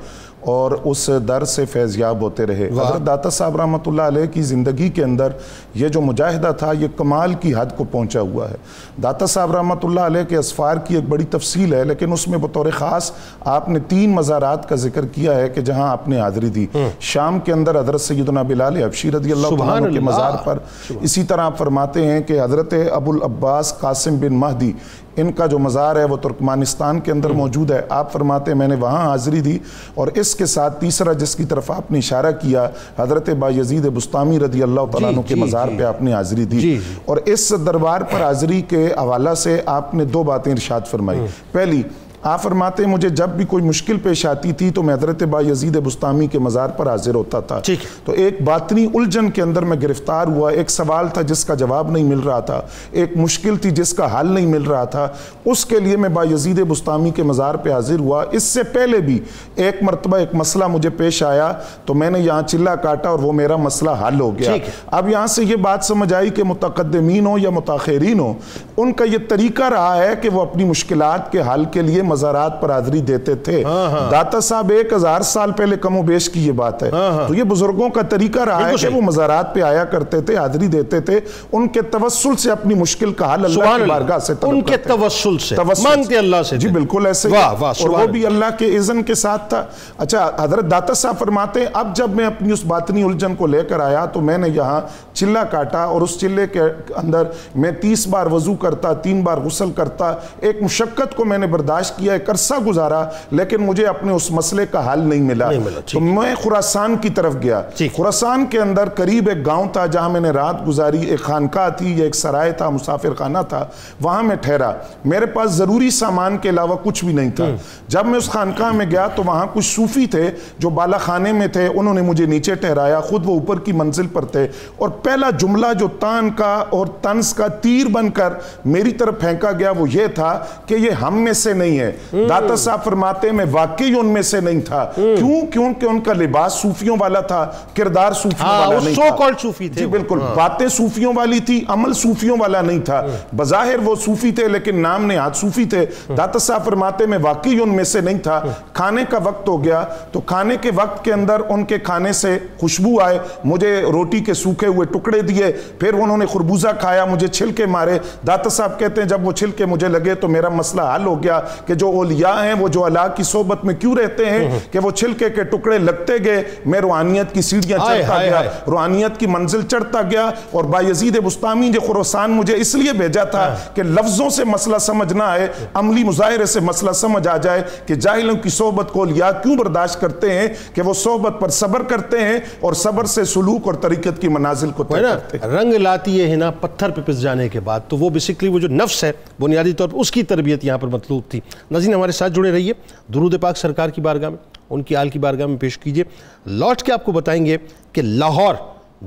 اور اس در سے فیضیاب ہوتے رہے. حضرت داتا صاحب رحمۃ اللہ علیہ کی زندگی کے اندر یہ جو مجاہدہ تھا یہ کمال کی حد کو پہنچا ہوا ہے. داتا صاحب رحمۃ اللہ علیہ کے اسفار کی ایک بڑی تفصیل ہے, لیکن اس میں بطور خاص آپ نے 3 مزارات کا ذکر کیا ہے کہ جہاں آپ نے حاضری دی. شام کے اندر حضرت سیدنا بلال حبشی رضی اللہ عنہ کے مزار پر. اسی طرح آپ فرماتے ہیں کہ حضرت ابو العباس قاسم بن مہدی, ان کا جو مزار ہے وہ ترکمانستان کے اندر موجود ہے. آپ فرماتے ہیں میں نے وہاں حاضری دی. اور اس کے ساتھ تیسرا جس کی طرف آپ نے اشارہ کیا, حضرت بایزید بسطامی رضی اللہ تعالیٰ عنہ کے مزار پہ آپ نے حاضری دی. اور اس دربار پر حاضری کے حوالہ سے آپ نے 2 باتیں ارشاد فرمائی. پہلی, آپ فرماتے ہیں مجھے جب بھی کوئی مشکل پیش آتی تھی تو میں حضرت بایزید بسطامی کے مزار پر حاضر ہوتا تھا. تو ایک باطنی الجھن کے اندر میں گرفتار ہوا, ایک سوال تھا جس کا جواب نہیں مل رہا تھا, ایک مشکل تھی جس کا حل نہیں مل رہا تھا, اس کے لیے میں بایزید بسطامی کے مزار پہ حاضر ہوا. اس سے پہلے بھی ایک مرتبہ ایک مسئلہ مجھے پیش آیا تو میں نے یہاں چلہ کاٹا اور وہ میرا مسئلہ حل ہو گیا. اب یہاں سے یہ بات سمجھ آئی کہ متقدمین ہو یا متاخرین ہو, ان کا یہ طریقہ رہا ہے کہ وہ اپنی مشکلات کے حل کے لیے مزارات پر حاضری دیتے تھے. داتا صاحب 1000 سال پہلے کم و بیش کی یہ بات ہے. تو یہ بزرگوں کا طریقہ رہا ہے کہ وہ مزارات پہ آیا کرتے تھے, حاضری دیتے تھے, ان کے توسل سے اپنی مشکل کا حل اللہ کی بارگاہ سے طلب کرتے,
ان کے توسل سے مانگتے اللہ سے.
جی بالکل ایسے, اور وہ بھی اللہ کے اذن کے ساتھ تھا. اچھا, حضرت داتا صاحب فرماتے ہیں اب جب میں اپنی اس باطنی الجھن کو لے کر آیا تو میں نے یہاں چلہ کاٹا اور اس چلے کے اندر میں 30 بار وضو کرتا, 3 بار غسل کرتا. ایک مشقت کو میں نے برداشت کیا کیا، ایک عرصہ گزارا، لیکن مجھے اپنے اس مسئلے کا حل نہیں ملا۔ تو میں خراسان کی طرف گیا۔ خراسان کے اندر قریب ایک گاؤں تھا جہاں میں نے رات گزاری، ایک خانقاہ تھی، ایک سرائے تھا، مسافر خانہ تھا، وہاں میں ٹھہرا۔ میرے پاس ضروری سامان کے علاوہ کچھ بھی نہیں تھا۔ جب میں اس خانقاہ میں گیا تو وہاں کچھ صوفی تھے جو بالا خانے میں تھے، انہوں نے مجھے نیچے ٹھہرایا، خود وہ اوپر کی منزل پر تھے، اور پہلا جملہ جو تان کا اور طنز کا تیر بن کر میری طرف پھینکا گیا وہ یہ تھا کہ یہ ہم میں سے نہیں ہے۔ داتا صاحب فرماتے میں واقعی ان میں سے نہیں تھا۔ کیوں؟ کیونکہ ان کا لباس صوفیوں والا تھا، کردار صوفیوں والا نہیں تھا۔
صوفی تھے،
جی بالکل، باتیں صوفیوں والی تھی، عمل صوفیوں والا نہیں تھا۔ بظاہر وہ صوفی تھے لیکن نام نہاد صوفی تھے۔ داتا صاحب فرماتے میں واقعی ان میں سے نہیں تھا۔ کھانے کا وقت ہو گیا تو کھانے کے وقت کے اندر ان کے کھانے سے خوشبو آئے، مجھے روٹی کے سوکھے ہوئے ٹکڑے دیے، پھر انہوں نے خربوزہ کھایا، مجھے چھلکے مارے۔ داتا صاحب کہتے ہیں جب وہ چھلکے مجھے لگے تو میرا مسئلہ حل ہو گیا کہ جو اولیاء ہیں وہ جو اللہ کی صحبت میں کیوں رہتے ہیں کہ وہ چھلکے کے ٹکڑے لگتے گئے، میں روحانیت کی سیڑھیاں چڑھتا گیا، روحانیت کی منزل چڑھتا گیا۔ اور بایزید بسطامی جو خراسان مجھے اس لیے بھیجا تھا کہ لفظوں سے مسئلہ سمجھ نہ آئے، عملی مظاہرے سے مسئلہ سمجھ آ جائے کہ جاہلوں کی صحبت کو اولیاء کیوں برداشت کرتے ہیں، کہ وہ صحبت پر صبر کرتے ہیں اور صبر سے سلوک اور طریقت کی منازل کو طے کرتے ہیں۔
رنگ لاتی ہے ہنا پتھر پہ پس جانے کے بعد، تو وہ بیسیکلی وہ جو نفس ہے بنیادی طور پر اس کی تربیت یہاں پر مطلوب تھی۔ ناظرین ہمارے ساتھ جڑے رہیے، درود پاک سرکار کی بارگاہ میں، ان کی آل کی بارگاہ میں پیش کیجئے۔ لوٹ کے آپ کو بتائیں گے کہ لاہور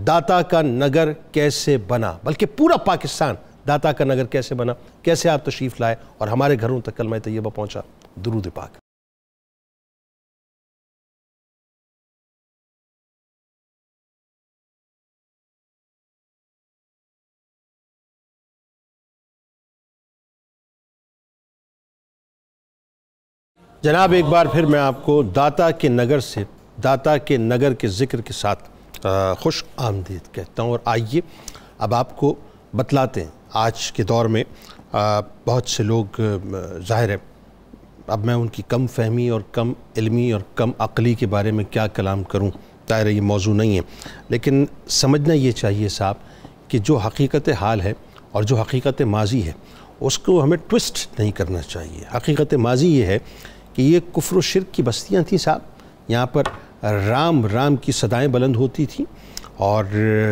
داتا کا نگر کیسے بنا، بلکہ پورا پاکستان داتا کا نگر کیسے بنا، کیسے آپ تشریف لائے اور ہمارے گھروں تک کلمہ طیبہ پہنچا۔ درود پاک۔ جناب ایک بار پھر میں آپ کو داتا کے نگر سے، داتا کے نگر کے ذکر کے ساتھ خوش آمدید کہتا ہوں، اور آئیے اب آپ کو بتلاتے ہیں آج کے دور میں بہت سے لوگ، ظاہر ہے اب میں ان کی کم فہمی اور کم علمی اور کم عقلی کے بارے میں کیا کلام کروں، ظاہر ہے یہ موضوع نہیں ہے، لیکن سمجھنا یہ چاہیے صاحب کہ جو حقیقت حال ہے اور جو حقیقت ماضی ہے اس کو ہمیں ٹوسٹ نہیں کرنا چاہیے۔ حقیقت ماضی یہ ہے کہ یہ کفر و شرک کی بستیاں تھیں صاحب، یہاں پر رام رام کی صدائیں بلند ہوتی تھیں، اور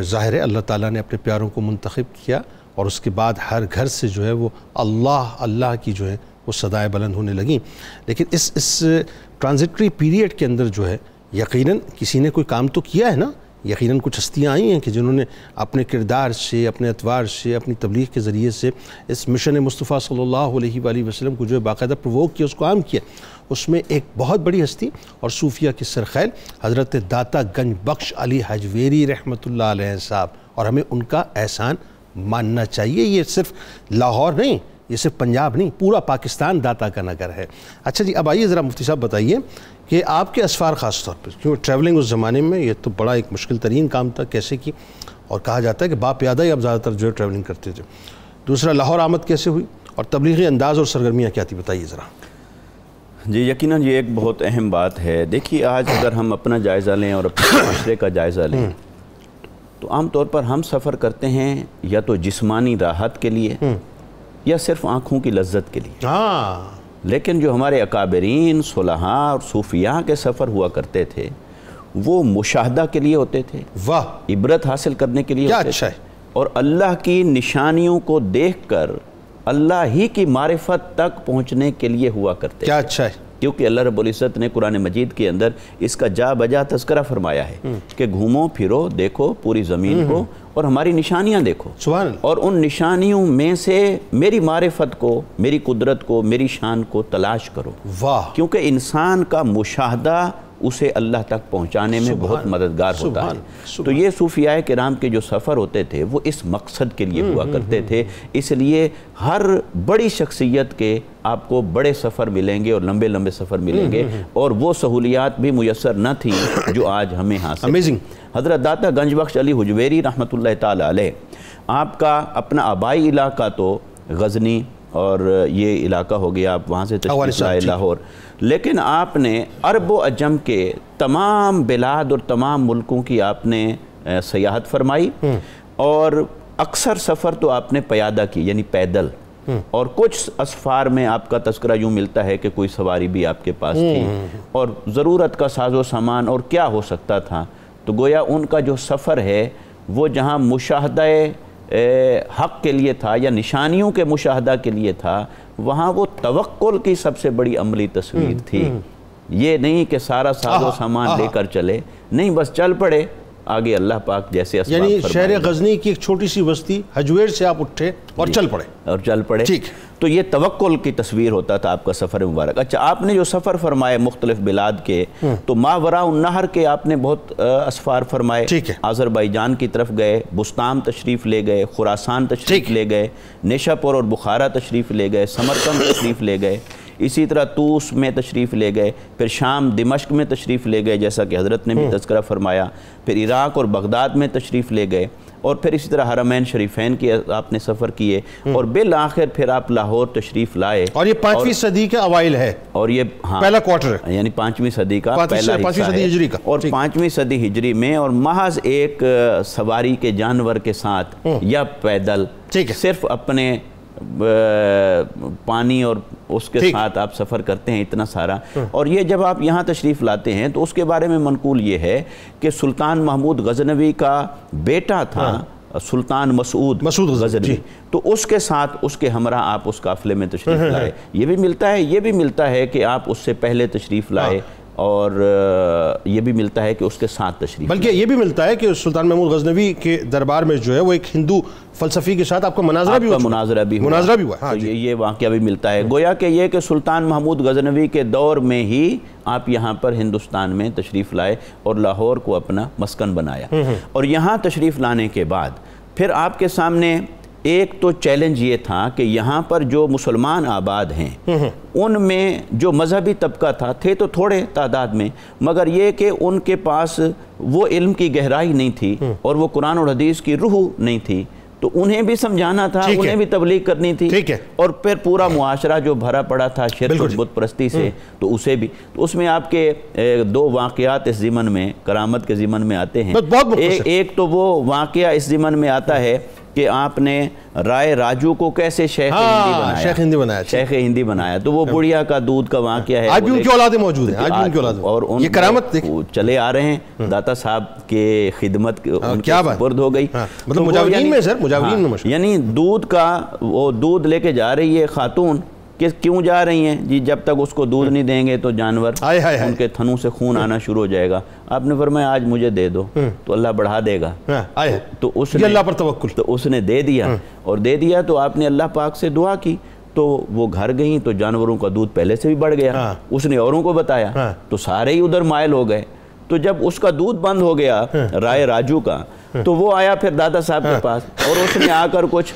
ظاہر ہے اللہ تعالیٰ نے اپنے پیاروں کو منتخب کیا اور اس کے بعد ہر گھر سے جو ہے وہ اللہ اللہ کی جو ہے وہ صدائیں بلند ہونے لگیں۔ لیکن اس ٹرانزٹری پیریڈ کے اندر جو ہے یقیناً کسی نے کوئی کام تو کیا ہے نا، یقیناً کچھ ہستیاں آئی ہیں کہ جنہوں نے اپنے کردار سے، اپنے اطوار سے، اپنی تبلیغ کے ذریعے سے اس مشن مصطفیٰ صلی اللہ علیہ وآلہ وسلم کو جو ہے باقاعدہ پرووک کیا، اس کو عام کیا۔ اس میں ایک بہت بڑی ہستی اور صوفیہ کی سرخیل حضرت داتا گنج بخش علی حجویری رحمۃ اللہ علیہ صاحب، اور ہمیں ان کا احسان ماننا چاہیے۔ یہ صرف لاہور نہیں، یہ صرف پنجاب نہیں، پورا پاکستان داتا کا نگر ہے۔ اچھا جی، اب آئیے ذرا مفتی صاحب بتائیے کہ آپ کے اسفار خاص طور پر، کیوں ٹریولنگ اس زمانے میں یہ تو بڑا ایک مشکل ترین کام تھا، کیسے کی، اور کہا جاتا ہے کہ باپ پیادہ ہی اب زیادہ تر جو ہے ٹریولنگ کرتے تھے۔ دوسرا، لاہور آمد کیسے ہوئی اور تبلیغی انداز اور سرگرمیاں کیا تھی، بتائیے ذرا۔
جی یقیناً یہ ایک بہت اہم بات ہے۔ دیکھیے آج اگر ہم اپنا جائزہ لیں اور اپنے معاشرے کا جائزہ لیں تو عام طور پر ہم سفر کرتے ہیں یا تو جسمانی راحت کے لیے یا صرف آنکھوں کی لذت کے لیے، لیکن جو ہمارے اکابرین، صلحاء اور صوفیاء کے سفر ہوا کرتے تھے وہ مشاہدہ کے لیے ہوتے تھے، واہ، عبرت حاصل کرنے کے لیے ہوتے تھے، اور اللہ کی نشانیوں کو دیکھ کر اللہ ہی کی معرفت تک پہنچنے کے لیے ہوا کرتے تھے۔
کیا اچھا ہے،
کیونکہ اللہ رب العزت نے قرآن مجید کے اندر اس کا جا بجا تذکرہ فرمایا ہے کہ گھومو پھرو، دیکھو پوری زمین کو اور ہماری نشانیاں دیکھو،
سبحان اللہ،
اور ان نشانیوں میں سے میری معرفت کو، میری قدرت کو، میری شان کو تلاش کرو، واہ، کیونکہ انسان کا مشاہدہ اسے اللہ تک پہنچانے میں بہت مددگار ہوتا ہے۔ تو یہ صوفیاء کرام کے جو سفر ہوتے تھے وہ اس مقصد کے لیے ہوا کرتے تھے، اس لیے ہر بڑی شخصیت کے آپ کو بڑے سفر ملیں گے اور لمبے لمبے سفر ملیں گے، اور وہ سہولیات بھی میسر نہ تھیں جو آج ہمیں حاصل ہیں۔ حضرت داتا گنج بخش علی حجویری رحمۃ اللہ تعالی علیہ، آپ کا اپنا آبائی علاقہ تو غزنی اور یہ علاقہ ہو گیا، آپ وہاں سے تشریف لائے لاہور، لیکن آپ نے عرب و عجم کے تمام بلاد اور تمام ملکوں کی آپ نے سیاحت فرمائی، اور اکثر سفر تو آپ نے پیادہ کی، یعنی پیدل، اور کچھ اسفار میں آپ کا تذکرہ یوں ملتا ہے کہ کوئی سواری بھی آپ کے پاس تھی اور ضرورت کا ساز و سامان اور کیا ہو سکتا تھا. تو گویا ان کا جو سفر ہے وہ جہاں مشاہدہ حق کے لیے تھا یا نشانیوں کے مشاہدہ کے لیے تھا، وہاں وہ توکل کی سب سے بڑی عملی تصویر تھی. یہ نہیں کہ سارا ساز و سامان لے کر چلے، نہیں، بس چل پڑے آگے اللہ پاک جیسے اسباب
یعنی
فرمائے.
شہر غزنی کی ایک چھوٹی سی بستی حجویر سے آپ اٹھے اور چل پڑے. ٹھیک.
تو یہ توکل کی تصویر ہوتا تھا آپ کا سفر مبارک. اچھا، آپ نے جو سفر فرمائے مختلف بلاد کے، تو ماوراء النہر کے آپ نے بہت اسفار فرمائے. آذربائیجان کی طرف گئے، بستام تشریف لے گئے، خراسان تشریف لے گئے، نیشاپور اور بخارا تشریف لے گئے، سمرقند تشریف لے گئے، اسی طرح طوس میں تشریف لے گئے، پھر شام دمشق میں تشریف لے گئے جیسا کہ حضرت نے بھی تذکرہ فرمایا، پھر عراق اور بغداد میں تشریف لے گئے، اور پھر اسی طرح حرمین شریفین کی آپ نے سفر کیے، اور بالآخر پھر آپ لاہور تشریف لائے.
اور یہ 5ویں صدی کے اوائل ہے،
اور یہ
پہلا کوارٹر ہے،
یعنی 5ویں صدی کا پہلا حصہ ہے،
ہجری کا.
اور 5ویں صدی ہجری میں، اور محض ایک سواری کے جانور کے ساتھ یا پیدل صرف اپنے پانی اور اس کے ساتھ آپ سفر کرتے ہیں اتنا سارا. اور یہ جب آپ یہاں تشریف لاتے ہیں تو اس کے بارے میں منقول یہ ہے کہ سلطان محمود غزنوی کا بیٹا تھا سلطان مسعود غزنوی، تو اس کے ساتھ اس کے ہمراہ آپ اس قافلے میں تشریف لائے. یہ بھی ملتا ہے کہ آپ اس سے پہلے تشریف لائے، اور یہ بھی ملتا ہے کہ اس کے ساتھ تشریف،
بلکہ یہ بھی ملتا ہے کہ سلطان محمود غزنوی کے دربار میں جو ہے وہ ایک ہندو فلسفی کے ساتھ آپ کا مناظرہ بھی ہوا.
یہ واقعہ بھی ملتا ہے. گویا کہ یہ کہ سلطان محمود غزنوی کے دور میں ہی آپ یہاں پر ہندوستان میں تشریف لائے اور لاہور کو اپنا مسکن بنایا. اور یہاں تشریف لانے کے بعد پھر آپ کے سامنے ایک تو چیلنج یہ تھا کہ یہاں پر جو مسلمان آباد ہیں ان میں جو مذہبی طبقہ تھے تو تھوڑے تعداد میں، مگر یہ کہ ان کے پاس وہ علم کی گہرائی نہیں تھی اور وہ قرآن اور حدیث کی روح نہیں تھی. تو انہیں بھی سمجھانا تھا، انہیں بھی تبلیغ کرنی تھی، اور پھر پورا معاشرہ جو بھرا پڑا تھا شرک اور بت پرستی سے، تو اسے بھی. تو اس میں آپ کے 2 واقعات اس ضمن میں کرامت کے ضمن میں آتے ہیں. ایک تو وہ واقعہ اس ضمن میں آتا ہے کہ آپ نے رائے راجو کو کیسے شیخ ہندی بنایا. تو وہ بڑھیا کا دودھ کا واقعہ ہے،
آج بھی ان کی اولادیں موجود ہیں،
اور
یہ کرامت
چلے آ رہے ہیں. داتا صاحب کے خدمت
کیا
سپرد ہو گئی،
مطلب مجاورین میں سر، مجاورین میں مشہور.
یعنی دودھ کا وہ دودھ لے کے جا رہی ہے خاتون، کہ کیوں جا رہی ہیں جی؟ جب تک اس کو دودھ نہیں دیں گے تو جانور ان کے تھنوں سے خون آنا شروع ہو جائے گا. آپ نے فرمایا آج مجھے دے دو تو اللہ بڑھا دے گا. تو
اللہ پر توکل،
تو اس نے دے دیا، اور دے دیا تو آپ نے اللہ پاک سے دعا کی. تو وہ گھر گئیں تو جانوروں کا دودھ پہلے سے بھی بڑھ گیا. اس نے اوروں کو بتایا تو سارے ہی ادھر مائل ہو گئے. تو جب اس کا دودھ بند ہو گیا رائے راجو کا، تو وہ آیا پھر دادا صاحب کے پاس، اور اس نے آ کر کچھ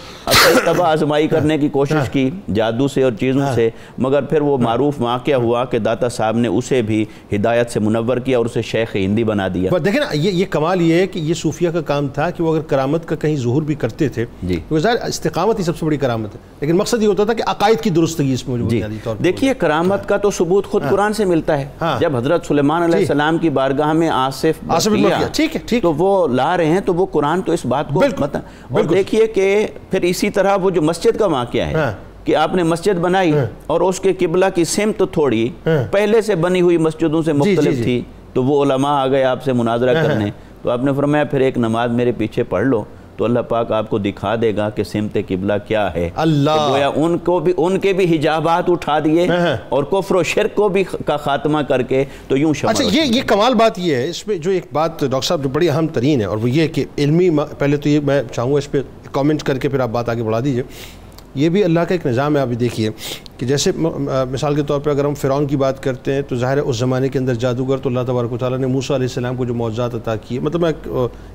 تباہ آزمائی کرنے کی کوشش کی جادو سے اور چیزوں سے، مگر پھر وہ معروف واقعہ ہوا کہ داتا صاحب نے اسے بھی ہدایت سے منور کیا اور اسے شیخ ہندی بنا دیا.
دیکھیں نا، یہ کمال یہ ہے کہ یہ صوفیہ کا کام تھا کہ وہ اگر کرامت کا کہیں ظہور بھی کرتے تھے، ظاہر استقامت ہی سب سے بڑی کرامت ہے، لیکن مقصد یہ ہوتا تھا کہ عقائد کی درستگی اس میں بنیادی طور پر.
دیکھیے، کرامت کا تو ثبوت خود قرآن سے ملتا ہے. جب حضرت سلیمان علیہ السلام کی بارگاہ میں آصف تو وہ لا رہے ہیں، تو وہ قرآن تو اس بات کو بتا. اور دیکھیے کہ پھر اسی طرح وہ جو مسجد کا واقعہ ہے کہ آپ نے مسجد بنائی اور اس کے قبلہ کی سمت تھوڑی پہلے سے بنی ہوئی مسجدوں سے مختلف تھی، تو وہ علماء آ گئے آپ سے مناظرہ کرنے. تو آپ نے فرمایا پھر ایک نماز میرے پیچھے پڑھ لو تو اللہ پاک آپ کو دکھا دے گا کہ سمت قبلہ کیا ہے. گویا ان کے بھی حجابات اٹھا دیے اور کفر و شرک کو بھی کا خاتمہ کر کے تو یوں شمار.
اچھا، یہ کمال بات یہ ہے اس پہ جو ایک بات ڈاکٹر صاحب جو بڑی اہم ترین ہے، اور وہ یہ کہ علمی، پہلے تو یہ میں چاہوں گا اس پہ کامنٹ کر کے پھر آپ بات آگے بڑھا دیجئے. یہ بھی اللہ کا ایک نظام ہے. آپ دیکھیے کہ جیسے مثال کے طور پہ اگر ہم فرعون کی بات کرتے ہیں تو ظاہر ہے اس زمانے کے اندر جادوگر تو اللہ تبارک و تعالیٰ نے موسیٰ علیہ السلام کو جو معجزات عطا کیے، مطلب میں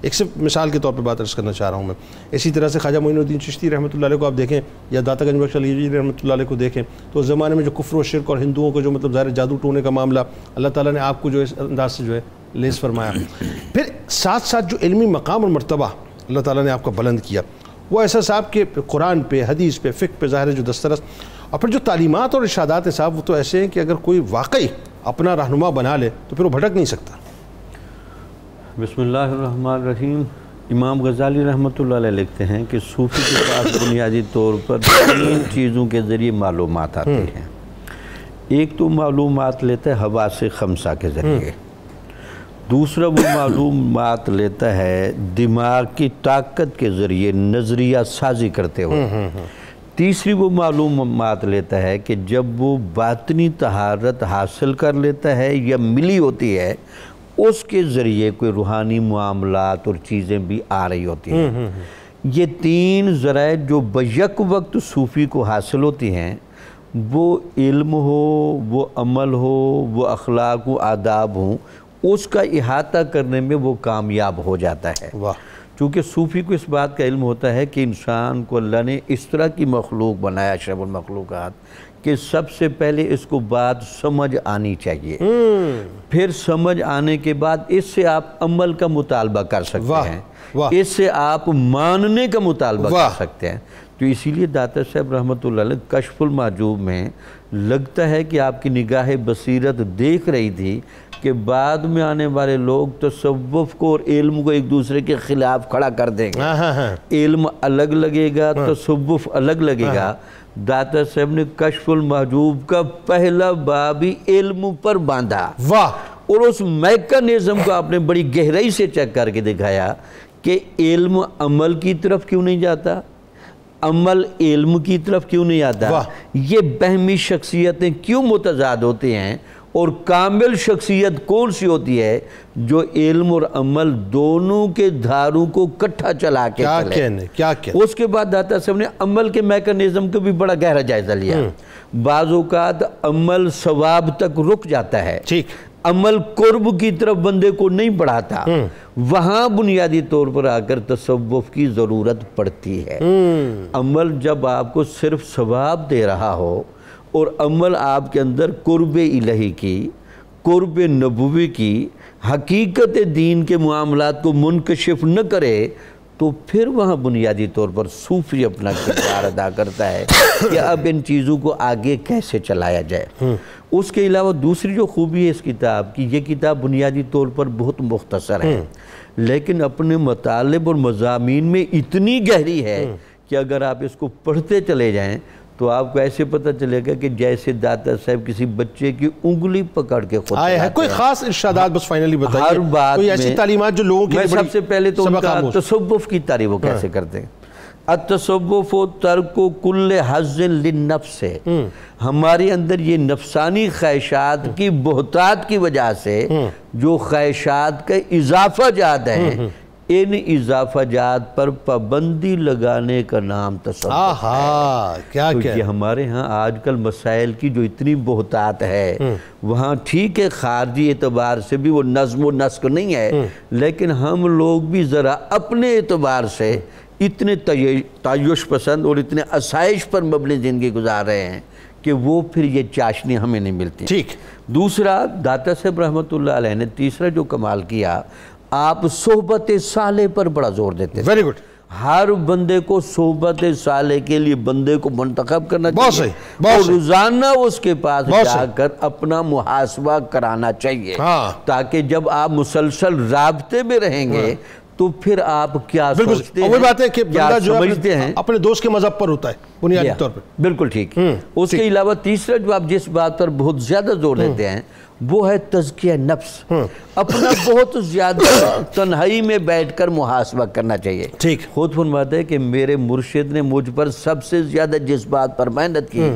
ایک صرف مثال کے طور پہ بات عرض کرنا چاہ رہا ہوں میں. اسی طرح سے خواجہ معین الدین چشتی رحمۃ اللہ علیہ کو آپ دیکھیں، یا داتا گنج بخش علی جی رحمۃ اللہ علیہ کو دیکھیں، تو اس زمانے میں جو کفر و شرک اور ہندوؤں کو جو مطلب ظاہر جادو ٹونے کا معاملہ، اللہ تعالیٰ نے آپ کو جو اس انداز سے جو ہے لیس فرمایا. پھر ساتھ ساتھ جو علمی مقام اور مرتبہ اللہ تعالیٰ نے آپ کا بلند کیا، وہ ایسا صاحب کہ قرآن پہ، حدیث پہ، فقہ پہ ظاہر ہے جو دسترس، اور پھر جو تعلیمات اور ارشادات ہیں صاحب وہ تو ایسے ہیں کہ اگر کوئی واقعی اپنا رہنما بنا لے تو پھر وہ بھٹک نہیں سکتا.
بسم اللہ الرحمن الرحیم. امام غزالی رحمۃ اللہ علیہ لکھتے ہیں کہ صوفی کے پاس بنیادی طور پر 3 چیزوں کے ذریعے معلومات آتی ہیں۔ ایک تو معلومات لیتا ہے حواس خمسہ کے ذریعے، دوسرا وہ معلومات لیتا ہے دماغ کی طاقت کے ذریعے نظریہ سازی کرتے ہوئے، تیسری وہ معلومات لیتا ہے کہ جب وہ باطنی طہارت حاصل کر لیتا ہے یا ملی ہوتی ہے اس کے ذریعے کوئی روحانی معاملات اور چیزیں بھی آ رہی ہوتی ہیں۔ یہ 3 ذرائع جو بیک وقت صوفی کو حاصل ہوتی ہیں، وہ علم ہو، وہ عمل ہو، وہ اخلاق و آداب ہوں، اس کا احاطہ کرنے میں وہ کامیاب ہو جاتا ہے۔ چونکہ صوفی کو اس بات کا علم ہوتا ہے کہ انسان کو اللہ نے اس طرح کی مخلوق بنایا، اشرف المخلوقات، کہ سب سے پہلے اس کو بات سمجھ آنی چاہیے، پھر سمجھ آنے کے بعد اس سے آپ عمل کا مطالبہ کر سکتے ہیں، اس سے آپ ماننے کا مطالبہ کر سکتے ہیں۔ تو اسی لیے داتا صاحب رحمۃ اللہ علیہ کشف المحجوب میں لگتا ہے کہ آپ کی نگاہ بصیرت دیکھ رہی تھی کہ بعد میں آنے والے لوگ تصوف کو اور علم کو ایک دوسرے کے خلاف کھڑا کر دیں گے، علم الگ لگے گا، تصوف الگ لگے گا۔ داتا صاحب نے کشف المحجوب کا پہلا باب ہی علم پر باندھا، اور اس میکانزم کو آپ نے بڑی گہرائی سے چیک کر کے دکھایا کہ علم عمل کی طرف کیوں نہیں جاتا، عمل علم کی طرف کیوں نہیں آتا، یہ بہمی شخصیتیں کیوں متضاد ہوتے ہیں، اور کامل شخصیت کون سی ہوتی ہے جو علم اور عمل دونوں کے دھاروں کو کٹھا چلا کے چلے۔ اس کے بعد داتا صاحب نے عمل کے میکانزم کو بھی بڑا گہرا جائزہ لیا۔ بعض اوقات عمل ثواب تک رک جاتا ہے، عمل قرب کی طرف بندے کو نہیں بڑھاتا، وہاں بنیادی طور پر آ کر تصوف کی ضرورت پڑتی ہے۔ عمل جب آپ کو صرف ثواب دے رہا ہو اور عمل آپ کے اندر قرب الہی کی، قرب نبوی کی، حقیقت دین کے معاملات کو منکشف نہ کرے، تو پھر وہاں بنیادی طور پر صوفی اپنا کردار ادا کرتا ہے کہ اب ان چیزوں کو آگے کیسے چلایا جائے۔ اس کے علاوہ دوسری جو خوبی ہے اس کتاب کی، یہ کتاب بنیادی طور پر بہت مختصر ہے، لیکن اپنے مطالب اور مضامین میں اتنی گہری ہے کہ اگر آپ اس کو پڑھتے چلے جائیں تو آپ کو ایسے پتہ چلے گا کہ جیسے داتا صاحب کسی بچے کی انگلی پکڑ کے خود
ہے۔ کوئی خاص ارشادات بس فائنلی بتائیے،
ہر بات
کوئی ایسی تعلیمات جو لوگوں کے
میں سب سے پہلے تو ان کا تصوف کی تعریف وہ کیسے کرتے ہیں۔ التصوف ترک کل حظ للنفس ہے، ہمارے اندر یہ نفسانی خواہشات کی بہتات کی وجہ سے جو خواہشات کا اضافہ جات ہیں، ان اضافہ جات پر پابندی لگانے کا نام تصوف ہے۔ کیونکہ ہمارے ہاں آج کل مسائل کی جو اتنی بہتات ہے، وہاں ٹھیک ہے خارجی اعتبار سے بھی وہ نظم و نسق نہیں ہے، لیکن ہم لوگ بھی ذرا اپنے اعتبار سے اتنے تعیش پسند اور اتنے آسائش پر مبنی زندگی گزار رہے ہیں کہ وہ پھر یہ چاشنی ہمیں نہیں ملتی۔ دوسرا داتا صاحب رحمۃ اللہ علیہ نے تیسرا جو کمال کیا، آپ صحبت صالح پر بڑا زور دیتے ہیں۔ ہر بندے کو صحبت صالح کے لیے بندے کو منتخب کرنا چاہیے اور روزانہ اس کے پاس جا کر اپنا محاسبہ کرانا چاہیے، تاکہ جب آپ مسلسل رابطے میں رہیں گے تو پھر آپ کیا سوچتے ہیں،
وہی بات ہے کہ بندہ جو
سمجھتے ہیں
اپنے دوست کے مذہب پر ہوتا ہے بنیادی طور پر۔
بالکل ٹھیک۔ اس کے علاوہ تیسرا جو آپ جس بات پر بہت زیادہ زور دیتے ہیں وہ ہے تزکیہ نفس، اپنا بہت زیادہ تنہائی میں بیٹھ کر محاسبہ کرنا چاہیے۔ خود فرماتا ہے کہ میرے مرشد نے مجھ پر سب سے زیادہ جس بات پر محنت کی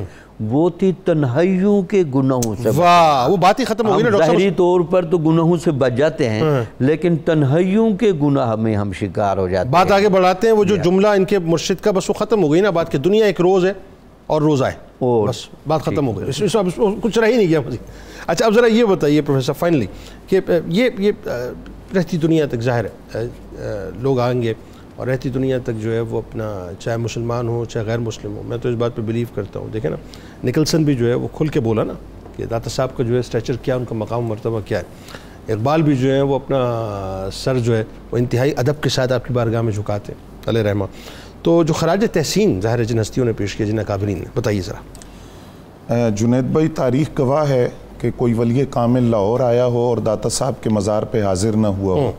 وہ تھی تنہائیوں کے گناہوں سے۔
وہ بات ہی ختم ہو گئی نا ڈاکٹر صاحب۔
ظاہری طور پر تو گناہوں سے بچ جاتے ہیں، لیکن تنہائیوں کے گناہ میں ہم شکار ہو جاتے ہیں۔
بات آگے بڑھاتے ہیں، وہ جو جملہ ان کے مرشد کا بس وہ ختم ہو گئی نا بات کہ دنیا ایک روز ہے اور روزہ ہے، بس بات ختم ہو گئی، اس کچھ رہ ہی نہیں گیا مزید۔ اچھا اب ذرا یہ بتائیے پروفیسر فائنلی کہ یہ رہتی دنیا تک ظاہر ہے لوگ آئیں گے اور رہتی دنیا تک جو ہے وہ اپنا چاہے مسلمان ہو چاہے غیر مسلم ہو، میں تو اس بات پہ بلیو کرتا ہوں۔ دیکھیں نا نکلسن بھی جو ہے وہ کھل کے بولا نا کہ داتا صاحب کا جو ہے اسٹیچر کیا، ان کا مقام مرتبہ کیا ہے۔ اقبال بھی جو ہے وہ اپنا سر جو ہے وہ انتہائی ادب کے ساتھ آپ کی بارگاہ میں جھکاتے ہیں، علیہ رحمہ۔ تو جو خراج تحسین ظاہر جن ہستیوں نے پیش کیا، جن اکابرین نے، بتائیے ذرا۔
جنید بھائی تاریخ گواہ ہے کہ کوئی ولی کامل لاہور آیا ہو اور داتا صاحب کے مزار پہ حاضر نہ ہوا ہو،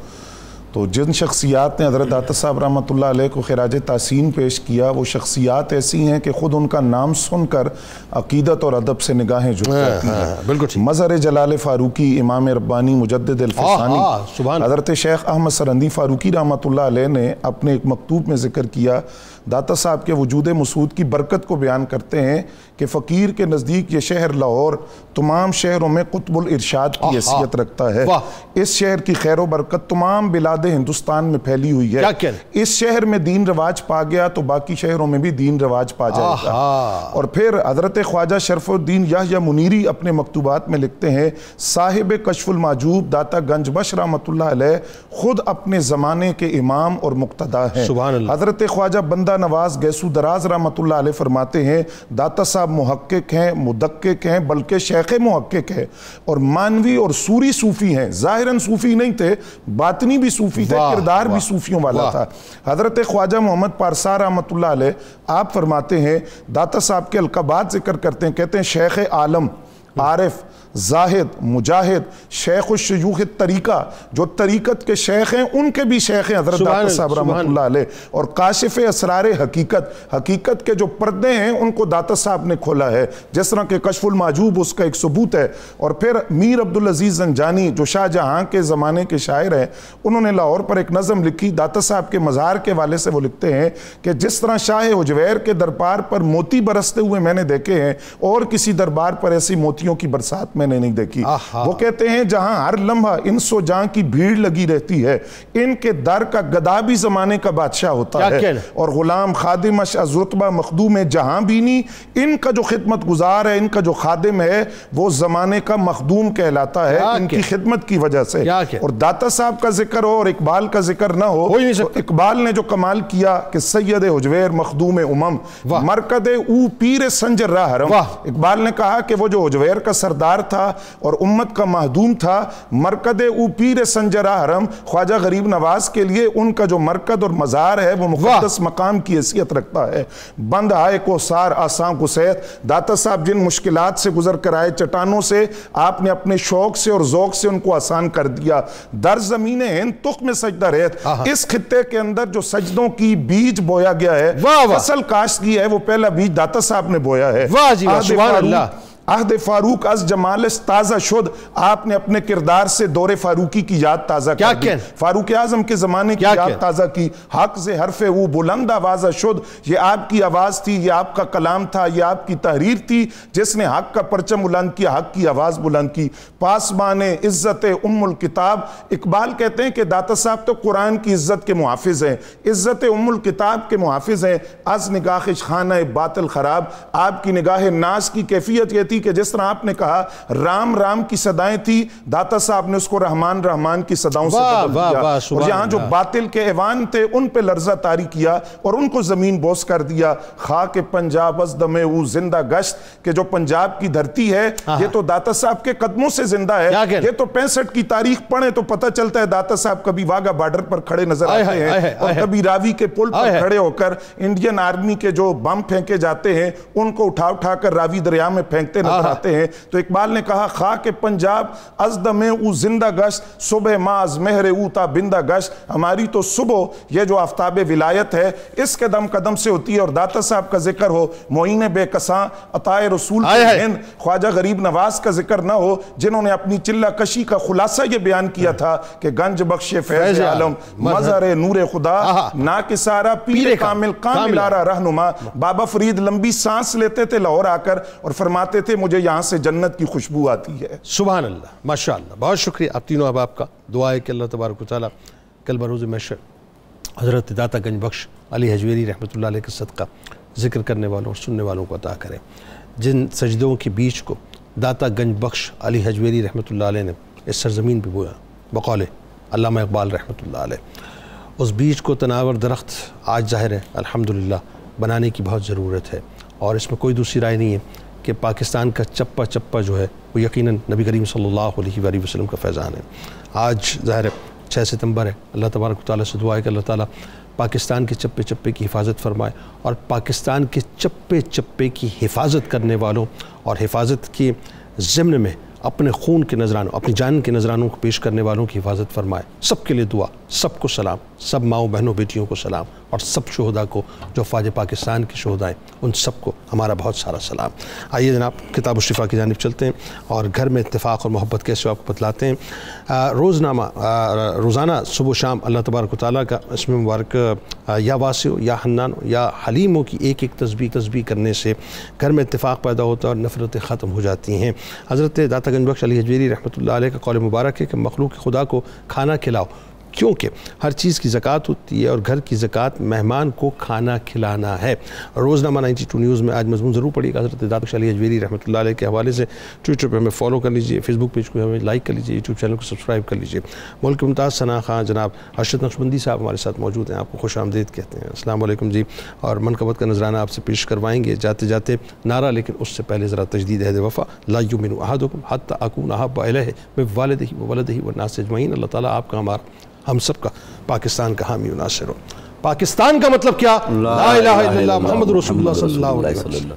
تو جن شخصیات نے حضرت داتا صاحب رحمۃ اللہ علیہ کو خراج تحسین پیش کیا وہ شخصیات ایسی ہیں کہ خود ان کا نام سن کر عقیدت اور ادب سے نگاہیں جھک جاتی ہیں.
بالکل
مظہر جلال فاروقی، امام ربانی مجدد الفسانی حضرت شیخ احمد سرندی فاروقی رحمۃ اللہ علیہ نے اپنے ایک مکتوب میں ذکر کیا، داتا صاحب کے وجود مسعود کی برکت کو بیان کرتے ہیں کہ فقیر کے نزدیک یہ شہر لاہور تمام شہروں میں قطب الارشاد کی حیثیت رکھتا ہے. اس شہر کی خیر و برکت تمام بلاد ہندوستان میں پھیلی ہوئی ہے. اس شہر میں دین رواج پا گیا تو باقی شہروں میں بھی دین رواج پا جائے گا. اور پھر حضرت خواجہ شرف الدین یحییٰ منیری اپنے مکتوبات میں لکھتے ہیں، صاحب کشف المحجوب داتا گنج بخش رحمۃ اللہ علیہ خود اپنے زمانے کے امام اور مقتدا ہیں. حضرت خواجہ بندہ نواز گیسو دراز رحمۃ اللہ علیہ فرماتے ہیں داتا صاحب محقق ہیں، مدقق ہیں، بلکہ شیخ محقق ہیں اور مانوی اور سوری صوفی ہیں. ظاہراً صوفی نہیں تھے، باطنی بھی صوفی تھے، کردار بھی صوفیوں والا تھا. حضرت خواجہ محمد پارسا رحمۃ اللہ علیہ آپ فرماتے ہیں، داتا صاحب کے القابات ذکر کرتے ہیں، کہتے ہیں شیخ عالم، عارف، زاہد، مجاہد، شیخ الشیوخ طریقہ، جو طریقت کے شیخ ہیں ان کے بھی شیخ ہیں حضرت داتا صاحب رحمۃ اللہ علیہ، اور کاشف اسرار حقیقت، حقیقت کے جو پردے ہیں ان کو داتا صاحب نے کھولا ہے، جس طرح کہ کشف المحجوب اس کا ایک ثبوت ہے. اور پھر میر عبدالعزیز زنجانی جو شاہ جہاں کے زمانے کے شاعر ہیں، انہوں نے لاہور پر ایک نظم لکھی داتا صاحب کے مزار کے حوالے سے. وہ لکھتے ہیں کہ جس طرح شاہ حجویر کے دربار پر موتی برستے ہوئے میں نے دیکھے ہیں اور کسی دربار پر ایسی موتیوں کی برسات میں نے نہیں دیکھی. وہ کہتے ہیں جہاں ہر لمحہ انس و جان کی بھیڑ لگی رہتی ہے، ان کے در کا گدا بھی زمانے کا بادشاہ ہوتا ہے، اور غلام خادمش از رتبہ مخدوم جہاں بینی، ان کا جو خدمت گزار ہے، ان کا جو خادم ہے وہ زمانے کا مخدوم کہلاتا ہے ان کی خدمت کی وجہ سے. اور داتا صاحب کا ذکر ہو اور اقبال کا ذکر نہ ہو تو اقبال نے جو کمال کیا کہ سید حجویر مخدوم امم مرکد او پیر سنجر راہ حرم. اقبال نے کہا کہ وہ جو حجویر کا سردار تھا اور امت کا مہدوم تھا، مرکد او پیر سنجر راہ حرم، خواجہ غریب نواز کے لیے ان کا جو مرکد اور مزار ہے وہ مقدس مقام کی حیثیت رکھتا ہے. بند آئے کو سار آسان کو سیت، داتا صاحب جن مشکلات سے گزر کر آئے چٹانوں سے آپ نے اپنے شوق سے اور ذوق سے ان کو آسان کر دیا. در زمین ہند تخم میں سجدہ رہت، اس خطے کے اندر جو سجدوں کی بیج بویا گیا ہے، فصل کاشت کی ہے، وہ پہلا بیج داتا صاحب نے بویا ہے.
سبحان اللہ.
عہد فاروق از جمال تازہ شد، آپ نے اپنے کردار سے دور فاروقی کی یاد تازہ کر دی، فاروق اعظم کے زمانے کی یاد تازہ کی. حق سے حرف او بلند آوازہ شد، یہ آپ کی آواز تھی، یہ آپ کا کلام تھا، یہ آپ کی تحریر تھی جس نے حق کا پرچم بلند کیا، حق کی آواز بلند کی. پاسبان عزت ام الکتاب، اقبال کہتے ہیں کہ داتا صاحب تو قرآن کی عزت کے محافظ ہیں، عزت ام الکتاب کے محافظ ہیں. از نگاہ خانہ باطل خراب، آپ کی نگاہ ناز کی کیفیت یہ تھی کہ جس طرح آپ نے کہا رام رام کی صدائیں تھی، داتا صاحب نے اس کو رحمان رحمان کی صداؤں سے بدل دیا، اور یہاں جو باطل کے ایوان تھے ان پہ لرزہ طاری کیا اور ان کو زمین بوس کر دیا. خاک پنجاب از دم او زندہ گشت، کہ جو پنجاب کی دھرتی ہے یہ تو داتا صاحب کے قدموں سے زندہ ہے. یہ تو 65 کی تاریخ پڑھیں تو پتہ چلتا ہے داتا صاحب کبھی واگا بارڈر پر کھڑے نظر آتے ہیں اور کبھی راوی کے پل پر کھڑے ہو کر انڈین آرمی کے جو بم پھینکے جاتے ہیں ان کو اٹھا اٹھا کر راوی دریا میں پھینکتے نظر آتے ہیں. تو اقبال نے کہا خاک پنجاب از دم او زندہ گشت، صبح ماں از مہر او تا بندہ گشت، ہماری تو صبح یہ جو آفتاب ولایت ہے اس قدم قدم سے ہوتی ہے. اور داتا صاحب کا ذکر ہو، معین بے کساں عطائے رسول کے ہند، خواجہ غریب نواز کا ذکر نہ ہو جنہوں نے اپنی چلہ کشی کا خلاصہ یہ بیان کیا تھا کہ گنج بخش فیض عالم، مظہر نور خدا، ناکسارا پیر کامل کامل آرا رہنما. بابا فرید لمبی سانس لیتے تھے لاہور آ کر اور فرماتے تھے مجھے یہاں سے جنت کی خوشبو آتی ہے.
سبحان اللہ، ماشاءاللہ. بہت شکریہ آپ تینوں احباب کا. دعا ہے کہ اللہ تبارک و تعالیٰ کل بروز محشر حضرت داتا گنج بخش علی حجویری رحمۃ اللہ علیہ کے صدقہ ذکر کرنے والوں اور سننے والوں کو عطا کرے. جن سجدوں کے بیچ کو داتا گنج بخش علی حجویری رحمۃ اللہ علیہ نے اس سرزمین پہ بویا بقول علامہ اقبال رحمۃ اللہ علیہ، اس بیچ کو تناور درخت آج ظاہر ہے الحمدللہ بنانے کی بہت ضرورت ہے. اور اس میں کوئی دوسری رائے نہیں ہے کہ پاکستان کا چپا چپا جو ہے وہ یقیناً نبی کریم صلی اللہ علیہ وآلہ وسلم کا فیضان ہے. آج ظاہر 6 ستمبر ہے. اللہ تبارک و تعالیٰ سے دعا ہے کہ اللہ تعالیٰ پاکستان کے چپے چپے کی حفاظت فرمائے، اور پاکستان کے چپے چپے کی حفاظت کرنے والوں اور حفاظت کے ضمن میں اپنے خون کے نذرانوں، اپنی جان کے نذرانوں کو پیش کرنے والوں کی حفاظت فرمائے. سب کے لیے دعا سب کو سلام، سب ماؤں بہنوں بیٹیوں کو سلام، اور سب شہداء کو جو فوج پاکستان کے شہداء ہیں ان سب کو ہمارا بہت سارا سلام۔ آئیے جناب کتاب الشفا کی جانب چلتے ہیں اور گھر میں اتفاق اور محبت کیسے آپ کو بتلاتے ہیں۔ روزانہ صبح و شام اللہ تبارک و تعالیٰ کا اسم مبارک یا واسع یا حنان یا حلیموں کی ایک ایک تسبیح کرنے سے گھر میں اتفاق پیدا ہوتا ہے اور نفرتیں ختم ہو جاتی ہیں۔ حضرت داتا گنج بخش علی حجویری رحمۃ اللہ علیہ کا قول مبارک ہے کہ مخلوق خدا کو کھانا کھلاؤ، کیونکہ ہر چیز کی زکوٰۃ ہوتی ہے اور گھر کی زکوٰۃ مہمان کو کھانا کھلانا ہے۔ روزنامہ 92 نیوز میں آج مضمون ضرور پڑھیے گا حضرت داتا علی حجویری رحمۃ اللہ علیہ کے حوالے سے۔ ٹویٹر پہ ہمیں فالو کر لیجئے، فیس بک پیج کو ہمیں لائک کر لیجئے، یوٹیوب چینل کو سبسکرائب کر لیجئے۔ ملک کے ممتاز ثنا خان جناب ارشد نقشبندی صاحب ہمارے ساتھ موجود ہیں، آپ کو خوش آمدید کہتے ہیں۔ السلام علیکم جی، اور منقبت کا نذرانہ آپ سے پیش کروائیں گے جاتے جاتے نعرہ، لیکن اس سے پہلے ذرا تجدید عہد وفا۔ لا یؤمن احدکم حتی اکون احب الیہ من والدہ وولدہ والناس اجمعین۔ اللہ تعالیٰ آپ کا ہم سب کا پاکستان کا حامی و ناصر ہو۔ پاکستان کا مطلب کیا؟ لا الہ الا اللہ محمد رسول اللہ صلی اللہ علیہ وسلم۔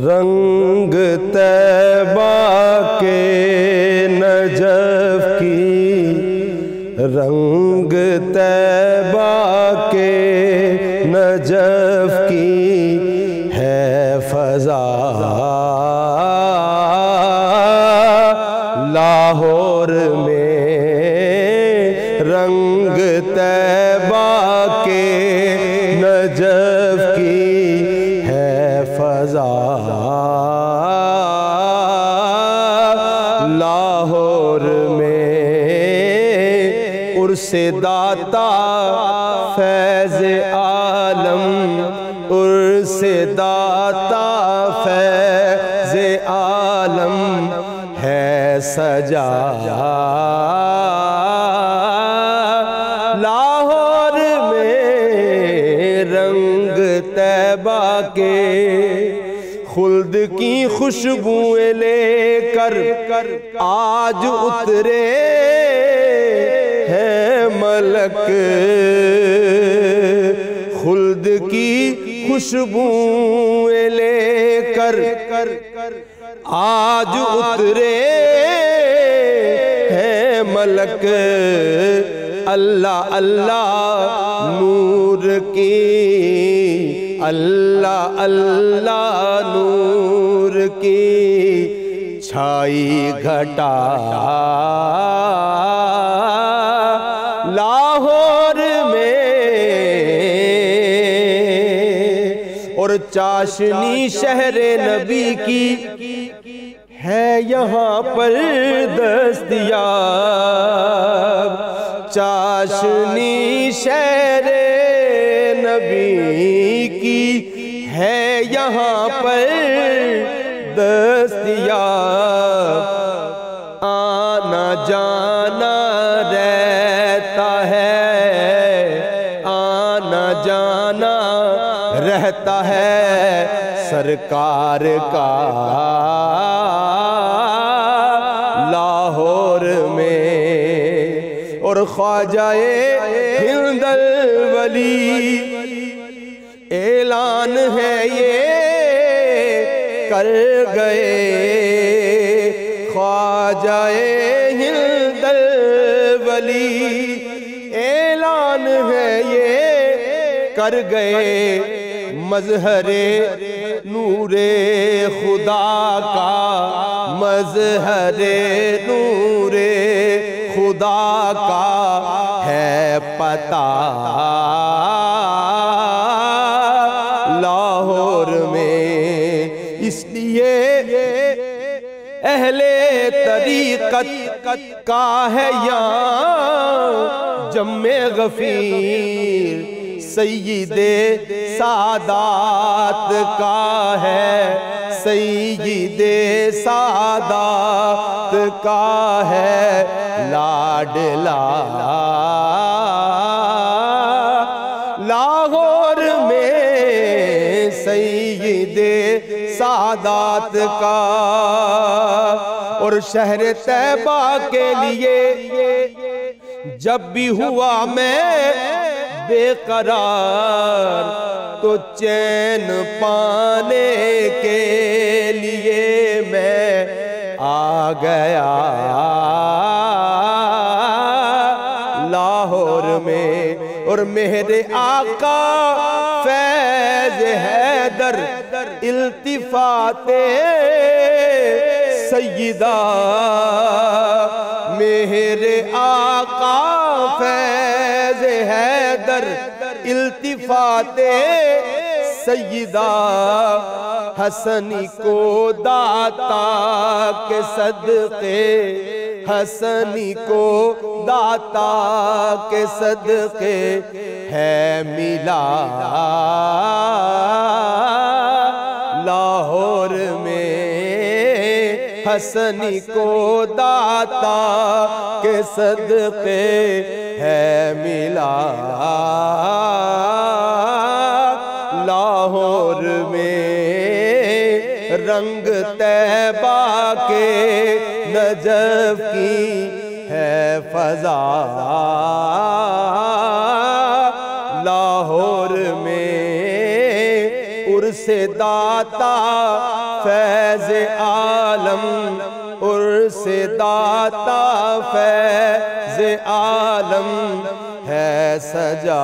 رنگ طیبہ کے نجف کی، رنگ طیبہ کے نجف کی ہے فضا، لاہور میں رنگ طیبہ کے نجف کی ہے فضا، لاہور میں عرس داتا فیض عالم، عرس داتا فیض عالم ہے سجا، لاہور میں رنگ طیبہ کے خلد کی خوشبوئیں لے کر آج اترے ہیں ملک، خلد کی خوشبوئیں لے کر آج اترے ہیں ملک، اللہ اللہ نور کی، اللہ اللہ نور کی چھائی گھٹا، لاہور میں اور چاشنی شہر نبی کی ہے یہاں پر دستیاب، چاشنی شہر نبی کی ہے یہاں پر دستیاب، آنا جانا رہتا ہے، آنا جانا رہتا ہے سرکار کا، لاہور میں اور خواجہ ہند الولی اعلان ہے یہ کر گئے، خواجہ ہند الولی اعلان ہے یہ کر گئے، مظہر نور خدا کا، مظہر نور خدا کا ہے پتہ، لاہور میں اس لیے اہل طریقت کا ہے یہاں جم غفیر، سید سادات کا ہے، سید سادات کا ہے لاڈلا، لاہور میں سید سادات کا، اور شہر طیبہ کے لیے جب بھی ہوا میں بے قرار، تو چین پانے کے لیے میں آ گیا لاہور میں، اور میرے آقا فیض حیدر التفات سیدہ، میرے آقا فیض حیدر التفات سیدہ، حسنی کو داتا کے صدقے، حسنی کو داتا کے صدقے ہے ملا لاہور میں، حسنی کو داتا کے صدقے ہے ملا لاہور میں، رنگ طیبہ کے نجف کی ہے فضا لاہور میں، عرس داتا فیض عالم، عرس داتا فیض عالم ہے سجا